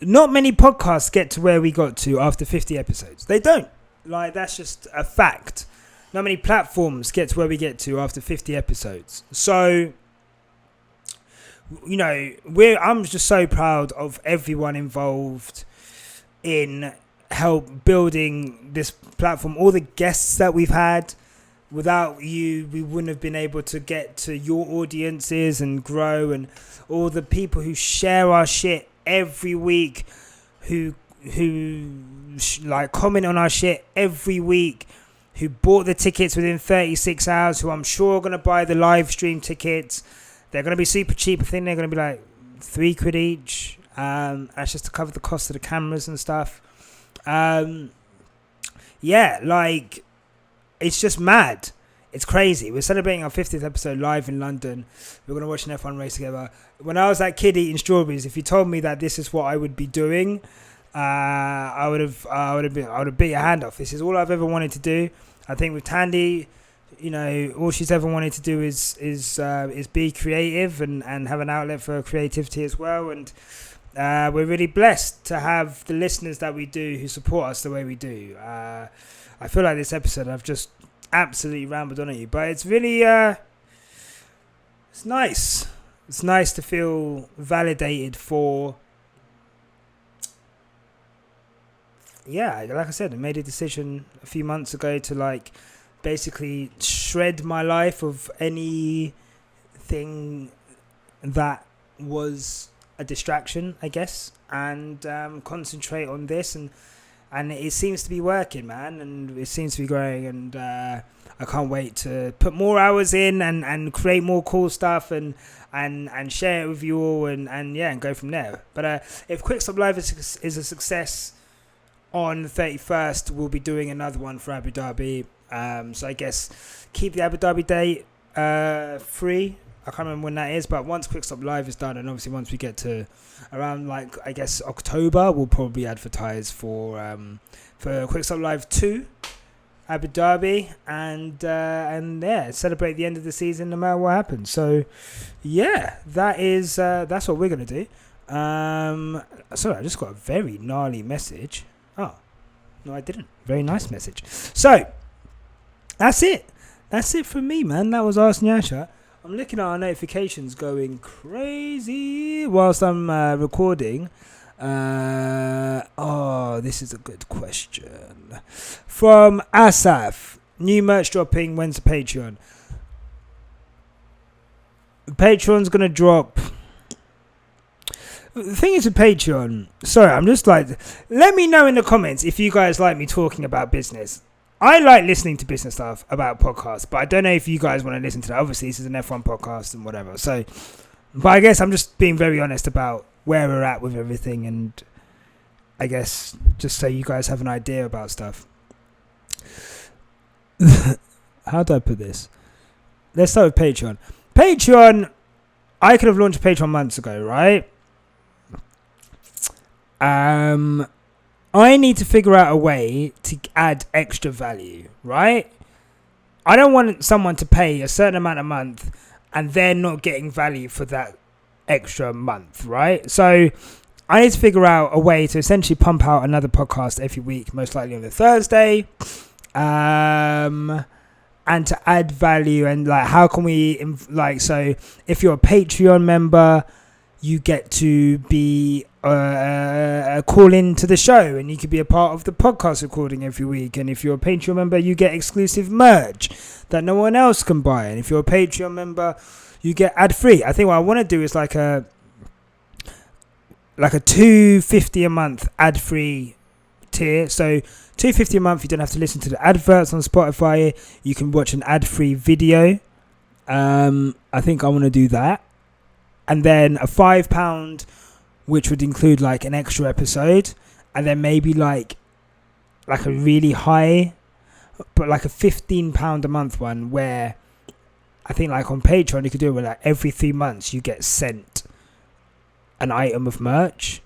Not many podcasts get to where we got to after 50 episodes. They don't. Like, that's just a fact. Not many platforms get to where we get to after 50 episodes. So, you know, I'm just so proud of everyone involved in help building this platform. All the guests that we've had. Without you, we wouldn't have been able to get to your audiences and grow. And all the people who share our shit every week, who like comment on our shit every week, who bought the tickets within 36 hours, who I'm sure are going to buy the live stream tickets. They're going to be super cheap. I think they're going to be like £3 each. That's just to cover the cost of the cameras and stuff. Yeah, like, it's just mad. It's crazy. We're celebrating our 50th episode live in London. We're going to watch an F1 race together. When I was that kid eating strawberries, if you told me that this is what I would be doing, I would have beat your hand off. This is all I've ever wanted to do. I think with Tandy, you know, all she's ever wanted to do is be creative and have an outlet for creativity as well. And we're really blessed to have the listeners that we do who support us the way we do. I feel like this episode I've just absolutely rambled on at you, but it's really it's nice. It's nice to feel validated for, yeah, like I said, I made a decision a few months ago to like basically shred my life of anything that was a distraction, I guess, and concentrate on this. And it seems to be working, man, and it seems to be growing, and I can't wait to put more hours in and create more cool stuff and share it with you all and go from there. But if Quick Stop Live is a success on the 31st, we'll be doing another one for Abu Dhabi. So I guess keep the Abu Dhabi date free. I can't remember when that is, but once Quick Stop Live is done, and obviously once we get to around like I guess October, we'll probably advertise for Quick Stop Live 2, Abu Dhabi, and celebrate the end of the season no matter what happens. So yeah, that's what we're gonna do. Sorry, I just got a very gnarly message. Oh no, I didn't. Very nice message. So that's it. That's it from me, man. That was Ask Nyasha. I'm looking at our notifications going crazy whilst I'm recording. This is a good question. From Asaf. New merch dropping. When's the Patreon? Patreon's going to drop. The thing is with Patreon. Sorry, I'm just like... Let me know in the comments if you guys like me talking about business. I like listening to business stuff about podcasts, but I don't know if you guys want to listen to that. Obviously, this is an F1 podcast and whatever. So, but I guess I'm just being very honest about where we're at with everything, and I guess just so you guys have an idea about stuff. How do I put this? Let's start with Patreon. Patreon, I could have launched Patreon months ago, right? I need to figure out a way to add extra value, right? I don't want someone to pay a certain amount a month and they're not getting value for that extra month, right? So I need to figure out a way to essentially pump out another podcast every week, most likely on the Thursday, and to add value. And like, how can we, so if you're a Patreon member, you get to be call in to the show, and you could be a part of the podcast recording every week. And if you're a Patreon member, you get exclusive merch that no one else can buy. And if you're a Patreon member, you get ad free. I think what I want to do is like a $2.50 a month ad free tier. So $2.50 a month, you don't have to listen to the adverts on Spotify. You can watch an ad free video I think I want to do that. And then a £5, which would include like an extra episode. And then maybe like a really high, but like a £15 a month one, where I think like on Patreon you could do it where like every 3 months you get sent an item of merch.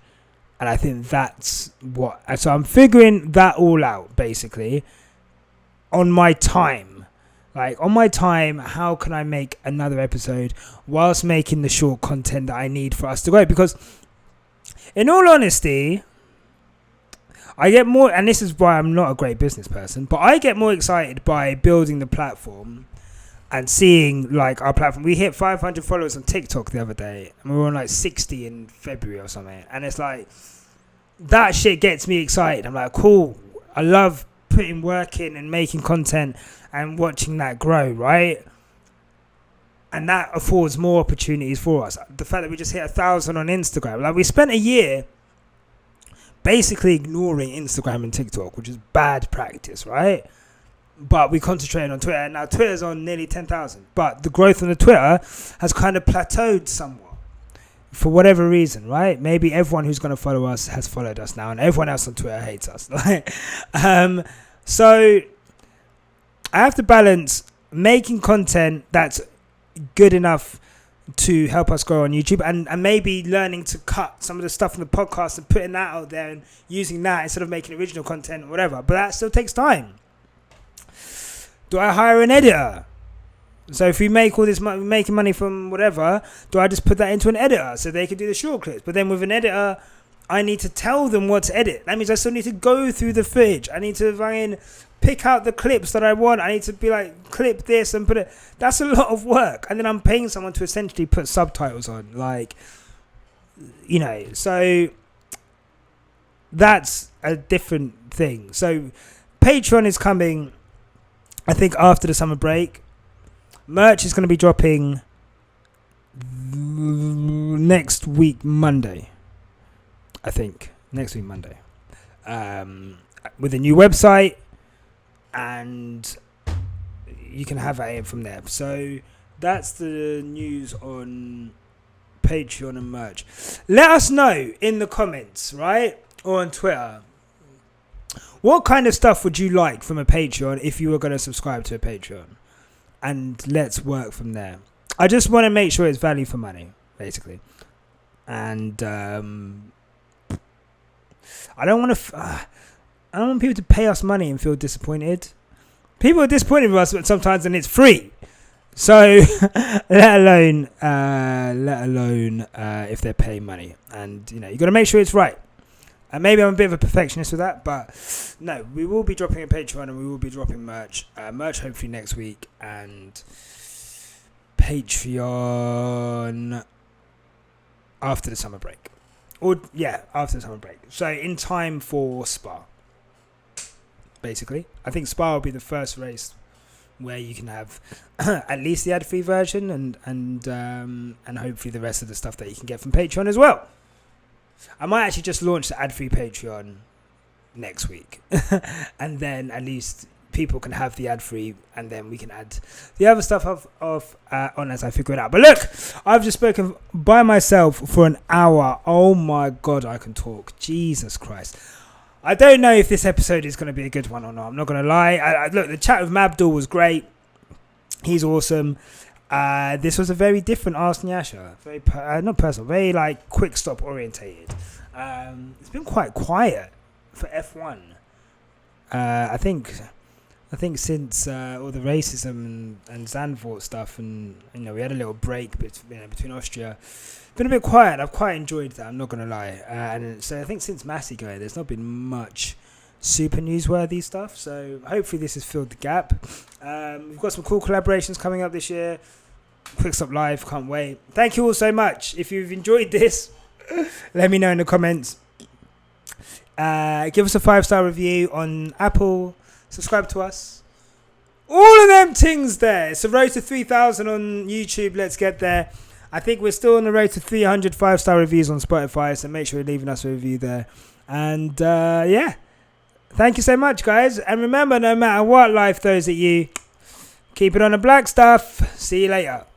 And I think that's what, so I'm figuring that all out basically on my time. Like on my time, how can I make another episode whilst making the short content that I need for us to grow? Because in all honesty, I get more, and this is why I'm not a great business person, but I get more excited by building the platform and seeing like our platform. We hit 500 followers on TikTok the other day, and we were on like 60 in February or something. And it's like, that shit gets me excited. I'm like, cool. I love putting work in and making content and watching that grow, right? And that affords more opportunities for us. The fact that we just hit 1,000 on Instagram, like we spent a year basically ignoring Instagram and TikTok, which is bad practice, right? But we concentrated on Twitter. Now Twitter's on nearly 10,000, but the growth on the Twitter has kind of plateaued somewhat for whatever reason, right? Maybe everyone who's going to follow us has followed us now, and everyone else on Twitter hates us. So I have to balance making content that's good enough to help us grow on YouTube, and maybe learning to cut some of the stuff from the podcast and putting that out there and using that instead of making original content or whatever. But that still takes time. Do I hire an editor? So if we make all this money, making money from whatever, do I just put that into an editor so they can do the short clips? But then with an editor, I need to tell them what to edit. That means I still need to go through the footage. I need to pick out the clips that I want. I need to be like, clip this and put it. That's a lot of work. And then I'm paying someone to essentially put subtitles on. Like, you know, so that's a different thing. So Patreon is coming, I think, after the summer break. Merch is going to be dropping next week, Monday. I think. Next week, Monday. With a new website. And you can have it from there. So that's the news on Patreon and merch. Let us know in the comments, right? Or on Twitter. What kind of stuff would you like from a Patreon if you were going to subscribe to a Patreon? And let's work from there. I just want to make sure it's value for money, basically. And I don't want to... I don't want people to pay us money and feel disappointed. People are disappointed with us sometimes, and it's free. So, let alone if they're paying money. And, you know, you got to make sure it's right. And maybe I'm a bit of a perfectionist with that, but no, we will be dropping a Patreon and we will be dropping merch. Merch hopefully next week, and Patreon after the summer break. After the summer break. So in time for Spa. Basically, I think Spa will be the first race where you can have at least the ad-free version, and hopefully the rest of the stuff that you can get from Patreon as well. I might actually just launch the ad-free Patreon next week, and then at least people can have the ad-free, and then we can add the other stuff on as I figure it out. But look, I've just spoken by myself for an hour. Oh my God, I can talk. Jesus Christ. I don't know if this episode is going to be a good one or not. I'm not going to lie. Look, the chat with Mabdulle was great. He's awesome. This was a very different Ask Nyasha. Very not personal. Very like quick stop orientated. It's been quite quiet for F1. I think since all the racism and Zandvoort stuff, and you know, we had a little break between Austria. Been a bit quiet. I've quite enjoyed that, I'm not going to lie. And so I think since Massey going, there's not been much super newsworthy stuff. So hopefully this has filled the gap. We've got some cool collaborations coming up this year. Quick Stop Live, can't wait. Thank you all so much. If you've enjoyed this, let me know in the comments. Give us a 5-star review on Apple. Subscribe to us. All of them things there. It's a road to 3,000 on YouTube. Let's get there. I think we're still on the road to 300 5-star reviews on Spotify, so make sure you're leaving us a review there. And yeah, thank you so much, guys. And remember, no matter what life throws at you, keep Keep it on the black stuff. See you later.